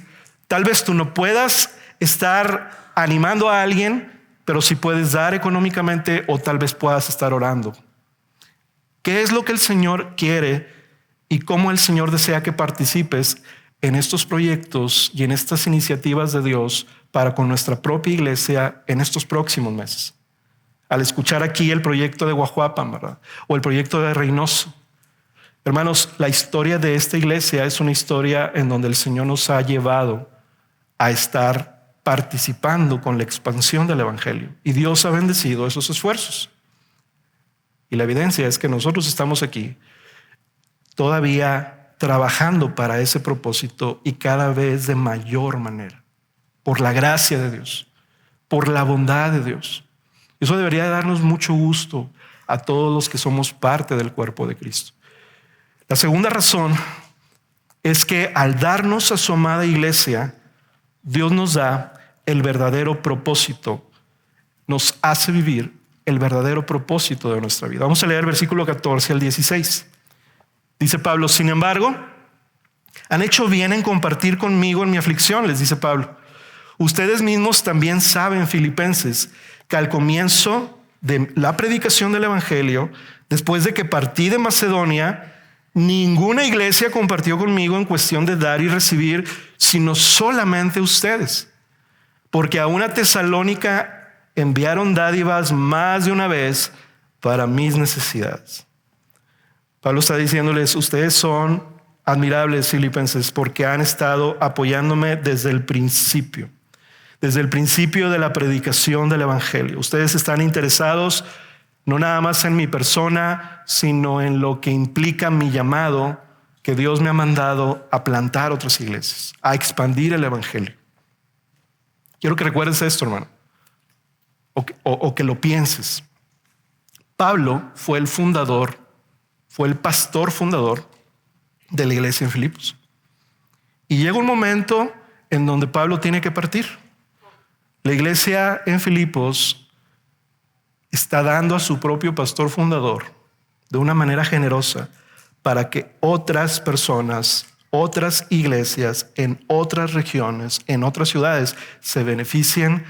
tal vez tú no puedas estar animando a alguien, pero sí puedes dar económicamente, o tal vez puedas estar orando. ¿Qué es lo que el Señor quiere y cómo el Señor desea que participes en estos proyectos y en estas iniciativas de Dios para con nuestra propia iglesia en estos próximos meses. Al escuchar aquí el proyecto de Guajuapan, ¿verdad? O el proyecto de Reynoso. Hermanos, la historia de esta iglesia es una historia en donde el Señor nos ha llevado a estar participando con la expansión del evangelio. Y Dios ha bendecido esos esfuerzos. Y la evidencia es que nosotros estamos aquí todavía trabajando para ese propósito y cada vez de mayor manera, por la gracia de Dios, por la bondad de Dios. Eso debería darnos mucho gusto a todos los que somos parte del cuerpo de Cristo. La segunda razón es que al darnos a su amada iglesia, Dios nos da el verdadero propósito, nos hace vivir el verdadero propósito de nuestra vida. Vamos a leer versículo 14 al 16. Dice Pablo, sin embargo, han hecho bien en compartir conmigo en mi aflicción, les dice Pablo. Ustedes mismos también saben, filipenses, que al comienzo de la predicación del evangelio, después de que partí de Macedonia, ninguna iglesia compartió conmigo en cuestión de dar y recibir, sino solamente ustedes. Porque a una Tesalónica enviaron dádivas más de una vez para mis necesidades. Pablo está diciéndoles, ustedes son admirables, filipenses, porque han estado apoyándome desde el principio de la predicación del evangelio. Ustedes están interesados no nada más en mi persona, sino en lo que implica mi llamado, que Dios me ha mandado a plantar otras iglesias, a expandir el evangelio. Quiero que recuerdes esto, hermano, o que lo pienses. Pablo fue el pastor fundador de la iglesia en Filipos. Y llega un momento en donde Pablo tiene que partir. La iglesia en Filipos está dando a su propio pastor fundador de una manera generosa para que otras personas, otras iglesias en otras regiones, en otras ciudades se beneficien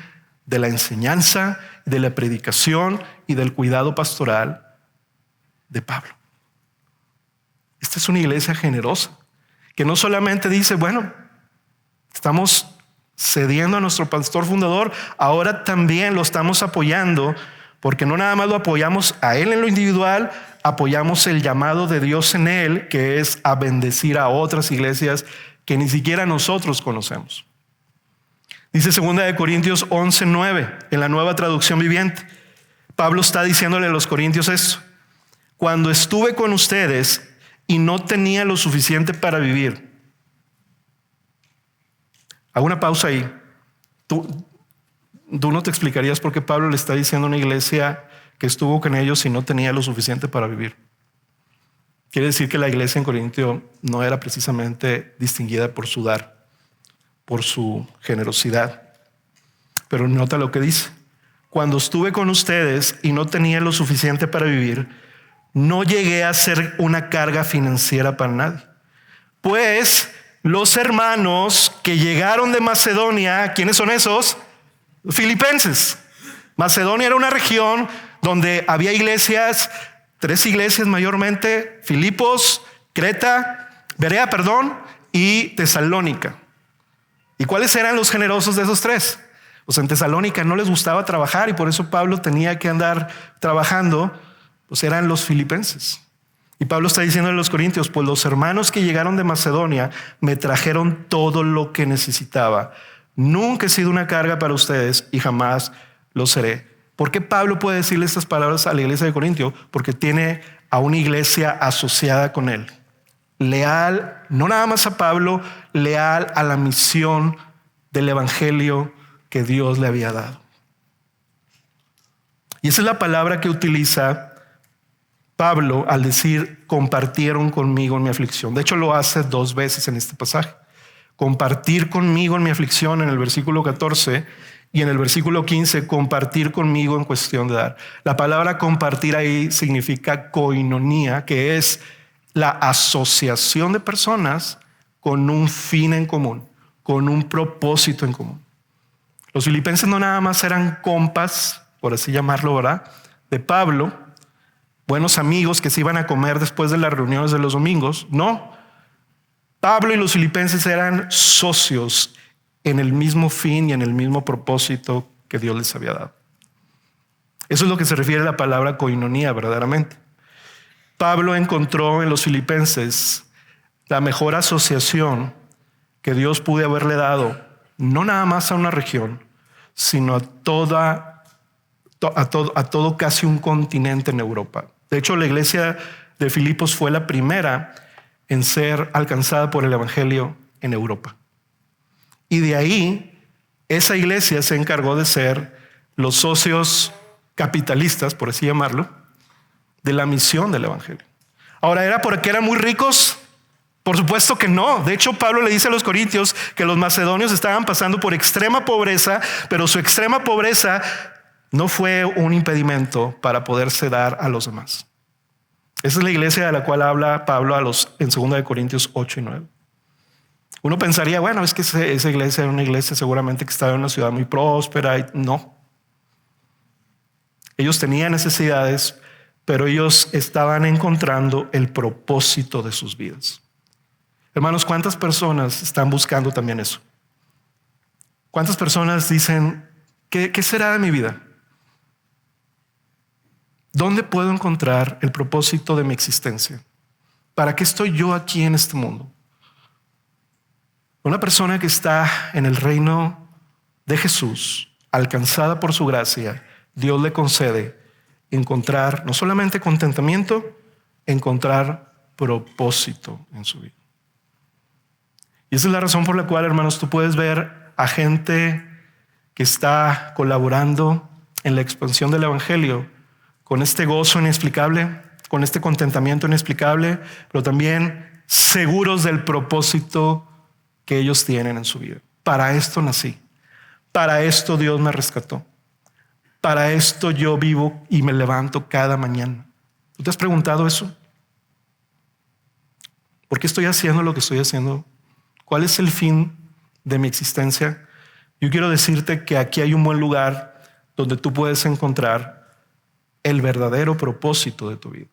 de la enseñanza, de la predicación y del cuidado pastoral de Pablo. Esta es una iglesia generosa que no solamente dice, bueno, estamos cediendo a nuestro pastor fundador, ahora también lo estamos apoyando, porque no nada más lo apoyamos a él en lo individual, apoyamos el llamado de Dios en él, que es a bendecir a otras iglesias que ni siquiera nosotros conocemos. Dice 2 Corintios 11:9 en la Nueva Traducción Viviente. Pablo está diciéndole a los corintios esto: cuando estuve con ustedes y no tenía lo suficiente para vivir. Hago una pausa ahí. Tú no te explicarías por qué Pablo le está diciendo a una iglesia que estuvo con ellos y no tenía lo suficiente para vivir. Quiere decir que la iglesia en Corintio no era precisamente distinguida por su dar, por su generosidad. Pero nota lo que dice: cuando estuve con ustedes y no tenía lo suficiente para vivir, no llegué a ser una carga financiera para nadie. Pues los hermanos que llegaron de Macedonia, ¿quiénes son esos? Filipenses. Macedonia era una región donde había iglesias, 3 iglesias mayormente: Filipos, Berea, y Tesalónica. ¿Y cuáles eran los generosos de esos 3? Pues en Tesalónica no les gustaba trabajar y por eso Pablo tenía que andar trabajando. Pues eran los filipenses. Y Pablo está diciendo a los corintios: pues los hermanos que llegaron de Macedonia me trajeron todo lo que necesitaba. Nunca he sido una carga para ustedes y jamás lo seré. ¿Por qué Pablo puede decirle estas palabras a la iglesia de Corintio? Porque tiene a una iglesia asociada con él. Leal, no nada más a Pablo, leal a la misión del evangelio que Dios le había dado. Y esa es la palabra que utiliza Pablo al decir compartieron conmigo en mi aflicción. De hecho, lo hace 2 veces en este pasaje. Compartir conmigo en mi aflicción en el versículo 14 y en el versículo 15 compartir conmigo en cuestión de dar. La palabra compartir ahí significa koinonía, que es la asociación de personas con un fin en común, con un propósito en común. Los filipenses no nada más eran compas, por así llamarlo, ¿verdad?, de Pablo, buenos amigos que se iban a comer después de las reuniones de los domingos. No. Pablo y los filipenses eran socios en el mismo fin y en el mismo propósito que Dios les había dado. Eso es lo que se refiere a la palabra koinonía verdaderamente. Pablo encontró en los filipenses la mejor asociación que Dios pudo haberle dado, no nada más a una región, sino a todo casi un continente en Europa. De hecho, la iglesia de Filipos fue la primera en ser alcanzada por el evangelio en Europa. Y de ahí, esa iglesia se encargó de ser los socios capitalistas, por así llamarlo, de la misión del evangelio. Ahora, ¿era porque eran muy ricos? Por supuesto que no. De hecho, Pablo le dice a los corintios que los macedonios estaban pasando por extrema pobreza, pero su extrema pobreza no fue un impedimento para poderse dar a los demás. Esa es la iglesia de la cual habla Pablo en 2 Corintios 8 y 9. Uno pensaría, bueno, es que esa iglesia era una iglesia seguramente que estaba en una ciudad muy próspera. No. Ellos tenían necesidades, pero ellos estaban encontrando el propósito de sus vidas. Hermanos, ¿cuántas personas están buscando también eso? ¿Cuántas personas dicen, ¿qué será de mi vida? ¿Dónde puedo encontrar el propósito de mi existencia? ¿Para qué estoy yo aquí en este mundo? Una persona que está en el reino de Jesús, alcanzada por su gracia, Dios le concede encontrar no solamente contentamiento, encontrar propósito en su vida. Y esa es la razón por la cual, hermanos, tú puedes ver a gente que está colaborando en la expansión del evangelio con este gozo inexplicable, con este contentamiento inexplicable, pero también seguros del propósito que ellos tienen en su vida. Para esto nací, para esto Dios me rescató, para esto yo vivo y me levanto cada mañana. ¿Tú te has preguntado eso? ¿Por qué estoy haciendo lo que estoy haciendo? ¿Cuál es el fin de mi existencia? Yo quiero decirte que aquí hay un buen lugar donde tú puedes encontrar el verdadero propósito de tu vida.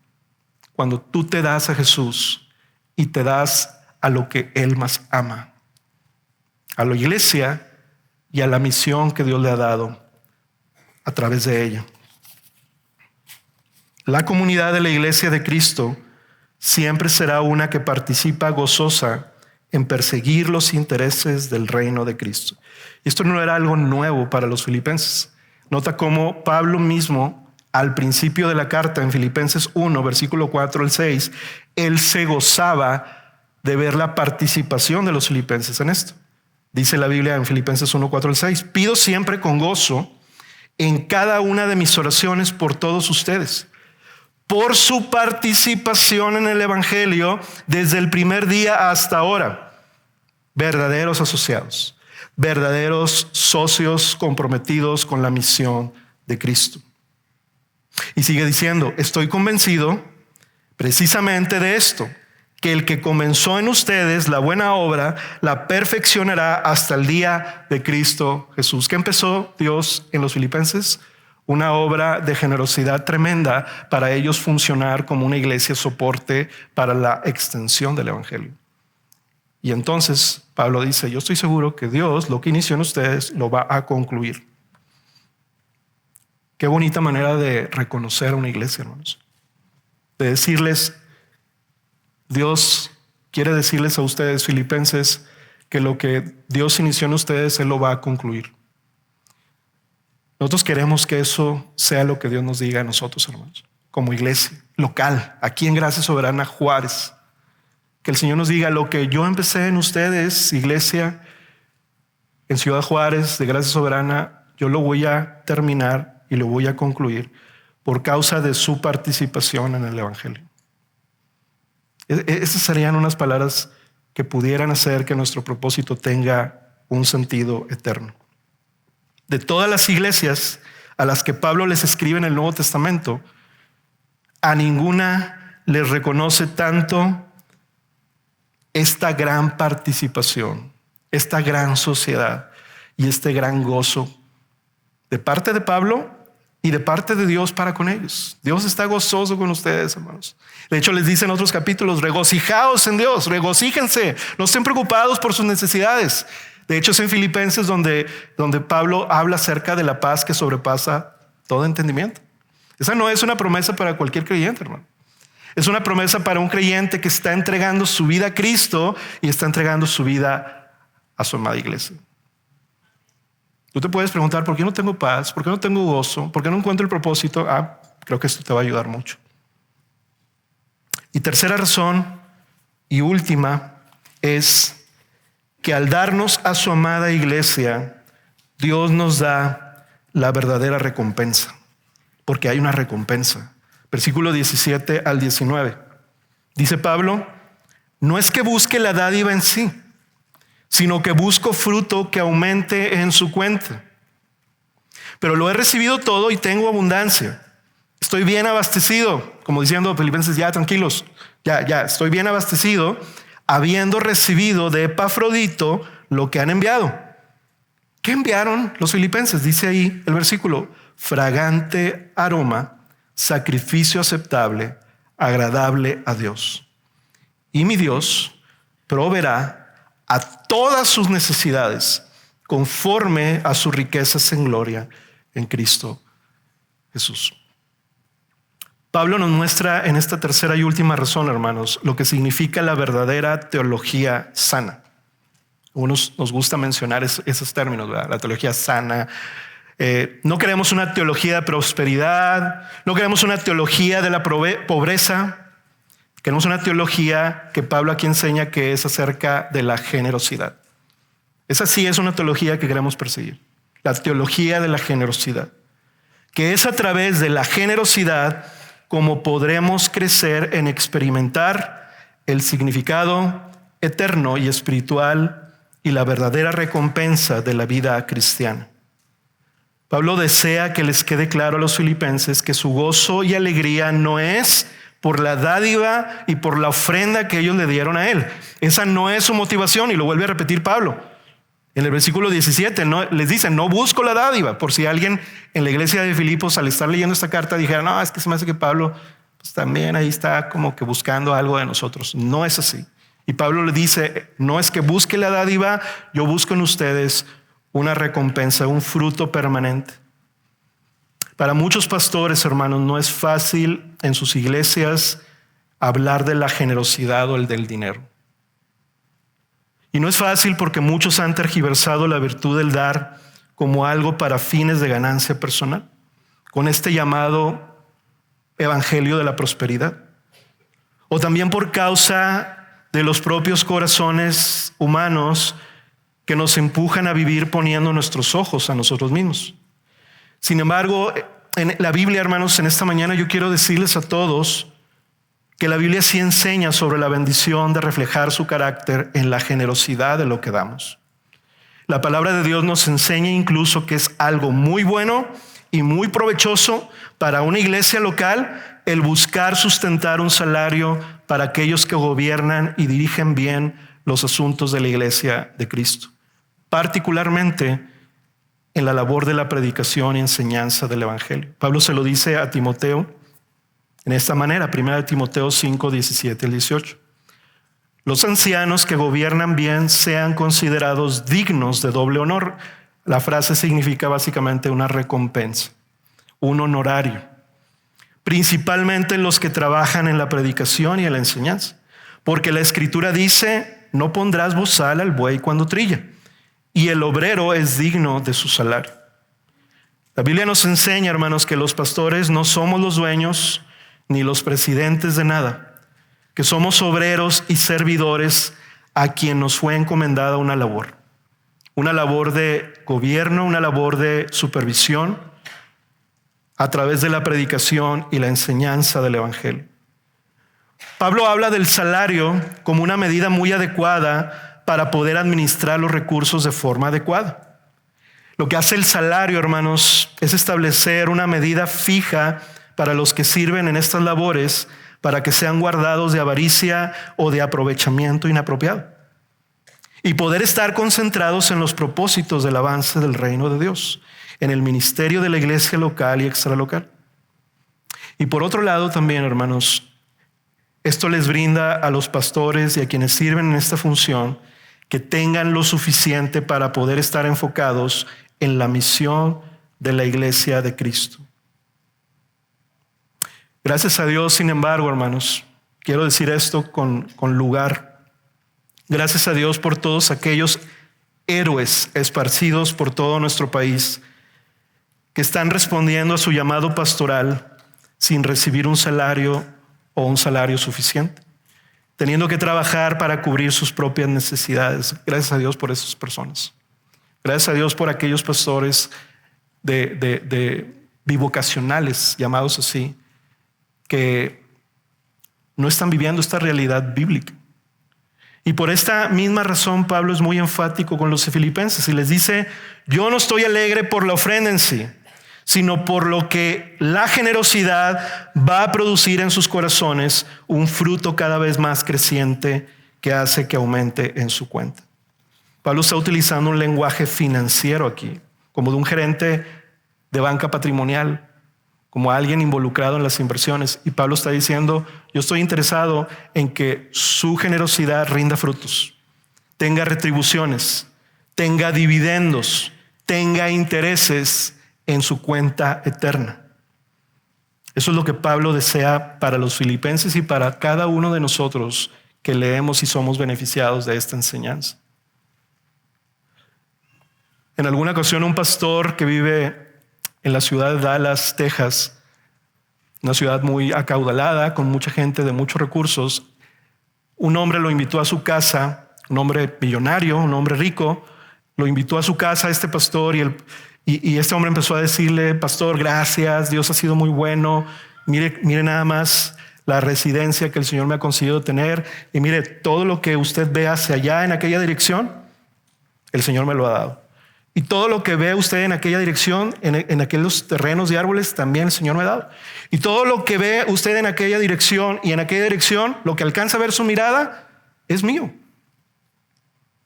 Cuando tú te das a Jesús y te das a lo que Él más ama, a la iglesia y a la misión que Dios le ha dado a través de ella. La comunidad de la iglesia de Cristo siempre será una que participa gozosa en perseguir los intereses del reino de Cristo. Y esto no era algo nuevo para los filipenses. Nota cómo Pablo mismo, al principio de la carta, en Filipenses 1, versículo 4 al 6, él se gozaba de ver la participación de los filipenses en esto. Dice la Biblia en Filipenses 1, 4 al 6, pido siempre con gozo en cada una de mis oraciones por todos ustedes, por su participación en el evangelio desde el primer día hasta ahora. Verdaderos asociados, verdaderos socios comprometidos con la misión de Cristo. Y sigue diciendo, estoy convencido precisamente de esto, que el que comenzó en ustedes la buena obra, la perfeccionará hasta el día de Cristo Jesús. ¿Qué empezó Dios en los filipenses? Una obra de generosidad tremenda para ellos funcionar como una iglesia soporte para la extensión del evangelio. Y entonces Pablo dice, yo estoy seguro que Dios lo que inició en ustedes lo va a concluir. Qué bonita manera de reconocer a una iglesia, hermanos. De decirles, Dios quiere decirles a ustedes, filipenses, que lo que Dios inició en ustedes, Él lo va a concluir. Nosotros queremos que eso sea lo que Dios nos diga a nosotros, hermanos, como iglesia local, aquí en Gracia Soberana Juárez. Que el Señor nos diga, lo que yo empecé en ustedes, iglesia, en Ciudad Juárez, de Gracia Soberana, yo lo voy a terminar y lo voy a concluir por causa de su participación en el evangelio. Esas serían unas palabras que pudieran hacer que nuestro propósito tenga un sentido eterno. De todas las iglesias a las que Pablo les escribe en el Nuevo Testamento, a ninguna les reconoce tanto esta gran participación, esta gran sociedad y este gran gozo de parte de Pablo y de parte de Dios para con ellos. Dios está gozoso con ustedes, hermanos. De hecho, les dice en otros capítulos, regocijaos en Dios, regocíjense, no estén preocupados por sus necesidades. De hecho, es en Filipenses donde Pablo habla acerca de la paz que sobrepasa todo entendimiento. Esa no es una promesa para cualquier creyente, hermano. Es una promesa para un creyente que está entregando su vida a Cristo y está entregando su vida a su amada iglesia. Tú te puedes preguntar, ¿por qué no tengo paz? ¿Por qué no tengo gozo? ¿Por qué no encuentro el propósito? Creo que esto te va a ayudar mucho. Y tercera razón y última es que al darnos a su amada iglesia, Dios nos da la verdadera recompensa, porque hay una recompensa. Versículo 17 al 19. Dice Pablo, no es que busque la dádiva en sí, sino que busco fruto que aumente en su cuenta. Pero lo he recibido todo y tengo abundancia. Estoy bien abastecido, como diciendo Filipenses, ya tranquilos, ya, estoy bien abastecido, habiendo recibido de Epafrodito lo que han enviado. ¿Qué enviaron los filipenses? Dice ahí el versículo, fragante aroma, sacrificio aceptable, agradable a Dios. Y mi Dios proveerá a todas sus necesidades conforme a sus riquezas en gloria en Cristo Jesús. Pablo nos muestra en esta tercera y última razón, hermanos, lo que significa la verdadera teología sana. A unos nos gusta mencionar esos términos, ¿verdad? La teología sana. No queremos una teología de prosperidad, no queremos una teología de la pobreza. Queremos una teología que Pablo aquí enseña que es acerca de la generosidad. Esa sí es una teología que queremos perseguir. La teología de la generosidad. Que es a través de la generosidad como podremos crecer en experimentar el significado eterno y espiritual y la verdadera recompensa de la vida cristiana. Pablo desea que les quede claro a los filipenses que su gozo y alegría no es por la dádiva y por la ofrenda que ellos le dieron a él. Esa no es su motivación, y lo vuelve a repetir Pablo. En el versículo 17 les dice, no busco la dádiva, por si alguien en la iglesia de Filipos al estar leyendo esta carta dijera, no, es que se me hace que Pablo pues también ahí está como que buscando algo de nosotros. No es así. Y Pablo le dice, no es que busque la dádiva, yo busco en ustedes una recompensa, un fruto permanente. Para muchos pastores, hermanos, no es fácil en sus iglesias hablar de la generosidad o el del dinero. Y no es fácil porque muchos han tergiversado la virtud del dar como algo para fines de ganancia personal, con este llamado evangelio de la prosperidad. O también por causa de los propios corazones humanos que nos empujan a vivir poniendo nuestros ojos a nosotros mismos. Sin embargo, en la Biblia, hermanos, en esta mañana yo quiero decirles a todos que la Biblia sí enseña sobre la bendición de reflejar su carácter en la generosidad de lo que damos. La palabra de Dios nos enseña incluso que es algo muy bueno y muy provechoso para una iglesia local el buscar sustentar un salario para aquellos que gobiernan y dirigen bien los asuntos de la iglesia de Cristo, particularmente en la labor de la predicación y enseñanza del evangelio. Pablo se lo dice a Timoteo en esta manera, 1 Timoteo 5, 17 al 18. Los ancianos que gobiernan bien sean considerados dignos de doble honor. La frase significa básicamente una recompensa, un honorario. Principalmente los que trabajan en la predicación y en la enseñanza. Porque la Escritura dice, no pondrás bozal al buey cuando trilla, y el obrero es digno de su salario. La Biblia nos enseña, hermanos, que los pastores no somos los dueños ni los presidentes de nada, que somos obreros y servidores a quien nos fue encomendada una labor de gobierno, una labor de supervisión a través de la predicación y la enseñanza del evangelio. Pablo habla del salario como una medida muy adecuada para poder administrar los recursos de forma adecuada. Lo que hace el salario, hermanos, es establecer una medida fija para los que sirven en estas labores para que sean guardados de avaricia o de aprovechamiento inapropiado y poder estar concentrados en los propósitos del avance del reino de Dios. en el ministerio de la iglesia local y extralocal. Y por otro lado también, hermanos, esto les brinda a los pastores y a quienes sirven en esta función que tengan lo suficiente para poder estar enfocados en la misión de la iglesia de Cristo. Gracias a Dios, sin embargo, hermanos, quiero decir esto con lugar. Gracias a Dios por todos aquellos héroes esparcidos por todo nuestro país que están respondiendo a su llamado pastoral sin recibir un salario o un salario suficiente, teniendo que trabajar para cubrir sus propias necesidades. Gracias a Dios por esas personas. Gracias a Dios por aquellos pastores de bivocacionales, llamados así, que no están viviendo esta realidad bíblica. Y por esta misma razón Pablo es muy enfático con los filipenses y les dice: yo no estoy alegre por la ofrenda en sí, sino por lo que la generosidad va a producir en sus corazones un fruto cada vez más creciente que hace que aumente en su cuenta. Pablo está utilizando un lenguaje financiero aquí, como de un gerente de banca patrimonial, como alguien involucrado en las inversiones. Y Pablo está diciendo: yo estoy interesado en que su generosidad rinda frutos, tenga retribuciones, tenga dividendos, tenga intereses en su cuenta eterna. Eso es lo que Pablo desea para los filipenses y para cada uno de nosotros que leemos y somos beneficiados de esta enseñanza. En alguna ocasión, un pastor que vive en la ciudad de Dallas, Texas, una ciudad muy acaudalada, con mucha gente de muchos recursos, un hombre lo invitó a su casa, un hombre millonario, un hombre rico, lo invitó a su casa a este pastor y este hombre empezó a decirle: pastor, gracias, Dios ha sido muy bueno, mire nada más la residencia que el Señor me ha concedido tener, y mire todo lo que usted ve hacia allá en aquella dirección, el Señor me lo ha dado. Y todo lo que ve usted en aquella dirección, en aquellos terrenos y árboles, también el Señor me ha dado. Y todo lo que ve usted en aquella dirección y en aquella dirección, lo que alcanza a ver su mirada, es mío.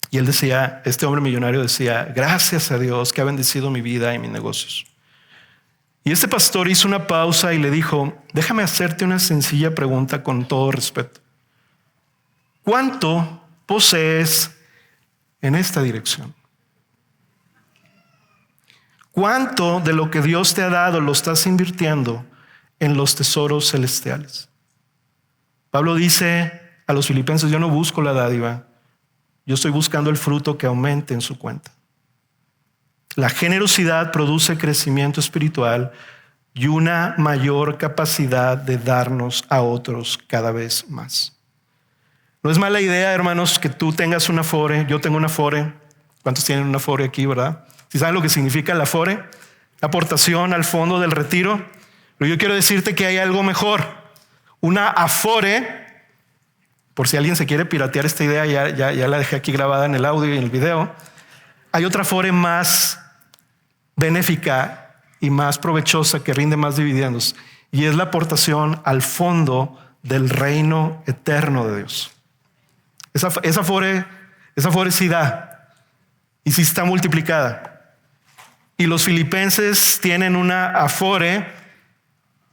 Y él decía, este hombre millonario decía: gracias a Dios que ha bendecido mi vida y mis negocios. Y este pastor hizo una pausa y le dijo: déjame hacerte una sencilla pregunta con todo respeto. ¿Cuánto posees en esta dirección? ¿Cuánto de lo que Dios te ha dado lo estás invirtiendo en los tesoros celestiales? Pablo dice a los filipenses: yo no busco la dádiva, yo estoy buscando el fruto que aumente en su cuenta. La generosidad produce crecimiento espiritual y una mayor capacidad de darnos a otros cada vez más. No es mala idea, hermanos, que tú tengas una Afore. Yo tengo una Afore. ¿Cuántos tienen una Afore aquí, verdad? ¿Sí saben lo que significa la Afore? Aportación al fondo del retiro. Pero yo quiero decirte que hay algo mejor. Una Afore, por si alguien se quiere piratear esta idea, ya la dejé aquí grabada en el audio y en el video. Hay otra Afore más benéfica y más provechosa que rinde más dividendos, y es la aportación al fondo del reino eterno de Dios. Esa Afore sí da y sí está multiplicada. Y los filipenses tienen una Afore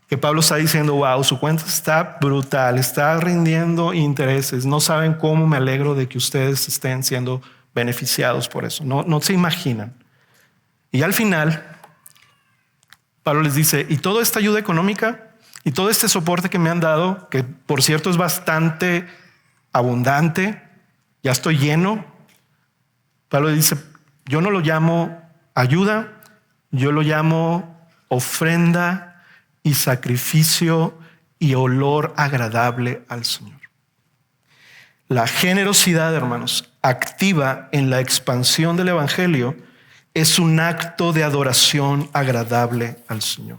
que Pablo está diciendo: wow, su cuenta está brutal, está rindiendo intereses. No saben cómo me alegro de que ustedes estén siendo beneficiados por eso. No se imaginan. Y al final, Pablo les dice: y toda esta ayuda económica y todo este soporte que me han dado, que por cierto es bastante abundante, ya estoy lleno. Pablo dice: yo no lo llamo ayuda, yo lo llamo ofrenda y sacrificio y olor agradable al Señor. La generosidad, hermanos, activa en la expansión del evangelio, es un acto de adoración agradable al Señor.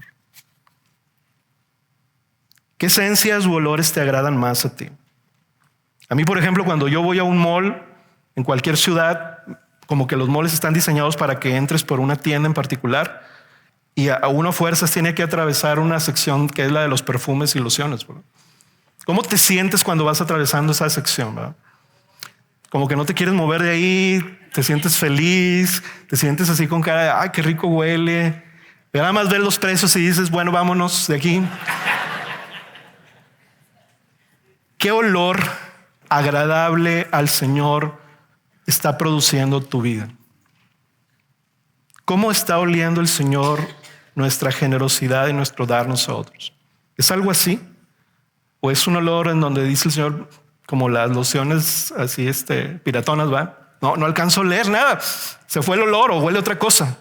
¿Qué esencias u olores te agradan más a ti? A mí, por ejemplo, cuando yo voy a un mall en cualquier ciudad, como que los malls están diseñados para que entres por una tienda en particular y a uno a fuerzas tiene que atravesar una sección que es la de los perfumes y lociones, ¿verdad? ¿Cómo te sientes cuando vas atravesando esa sección, verdad? Como que no te quieres mover de ahí, te sientes feliz, te sientes así con cara de, ay, qué rico huele. Y nada más ves los precios y dices, bueno, vámonos de aquí. ¿Qué olor agradable al Señor está produciendo tu vida? ¿Cómo está oliendo el Señor nuestra generosidad y nuestro darnos a otros? ¿Es algo así? ¿O es un olor en donde dice el Señor, como las lociones así piratonas, va? No alcanzo a oler nada. Se fue el olor o huele otra cosa.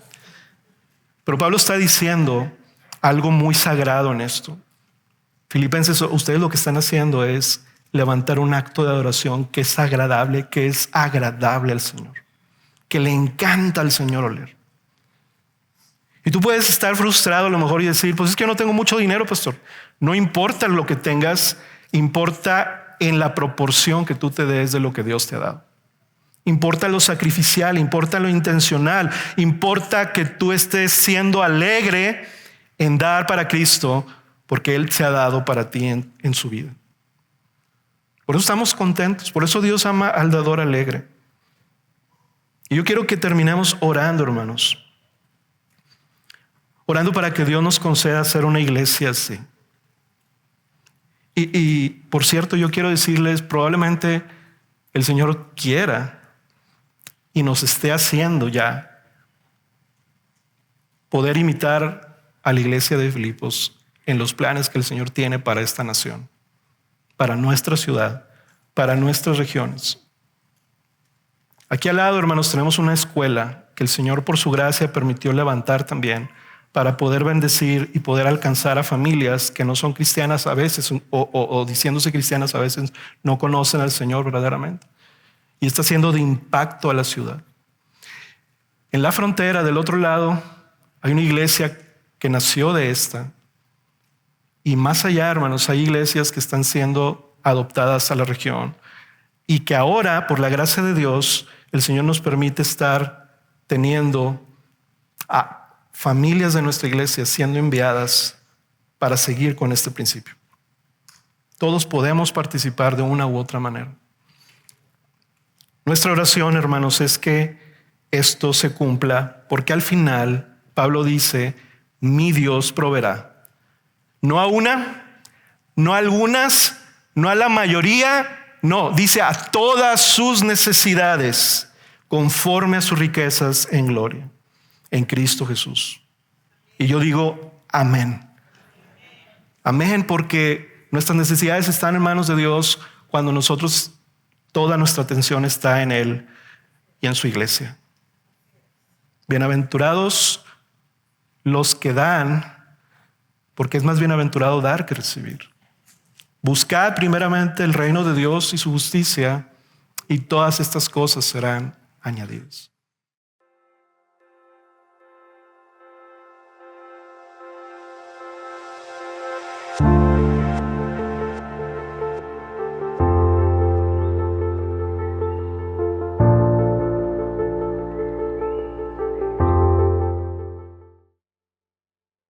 Pero Pablo está diciendo algo muy sagrado en esto. Filipenses, ustedes lo que están haciendo es levantar un acto de adoración que es agradable, al Señor, que le encanta al Señor oler. Y tú puedes estar frustrado a lo mejor y decir, pues es que yo no tengo mucho dinero, pastor. No importa lo que tengas, importa en la proporción que tú te des de lo que Dios te ha dado. Importa lo sacrificial, importa lo intencional, importa que tú estés siendo alegre en dar para Cristo, porque Él se ha dado para ti en su vida. Por eso estamos contentos, por eso Dios ama al dador alegre. Y yo quiero que terminemos orando, hermanos. Orando para que Dios nos conceda ser una iglesia así. Y por cierto, yo quiero decirles, probablemente el Señor quiera y nos esté haciendo ya poder imitar a la iglesia de Filipos en los planes que el Señor tiene para esta nación, para nuestra ciudad, para nuestras regiones. Aquí al lado, hermanos, tenemos una escuela que el Señor por su gracia permitió levantar también para poder bendecir y poder alcanzar a familias que no son cristianas a veces o diciéndose cristianas a veces no conocen al Señor verdaderamente. Y está siendo de impacto a la ciudad. En la frontera del otro lado hay una iglesia que nació de esta. Y más allá, hermanos, hay iglesias que están siendo adoptadas a la región y que ahora, por la gracia de Dios, el Señor nos permite estar teniendo a familias de nuestra iglesia siendo enviadas para seguir con este principio. Todos podemos participar de una u otra manera. Nuestra oración, hermanos, es que esto se cumpla, porque al final Pablo dice, mi Dios proveerá. No a una, no a algunas, no a la mayoría, no, dice a todas sus necesidades, conforme a sus riquezas en gloria, en Cristo Jesús. Y yo digo, amén. Amén, porque nuestras necesidades están en manos de Dios cuando nosotros, toda nuestra atención está en Él y en su iglesia. Bienaventurados los que dan, porque es más bienaventurado dar que recibir. Buscad primeramente el reino de Dios y su justicia, y todas estas cosas serán añadidas.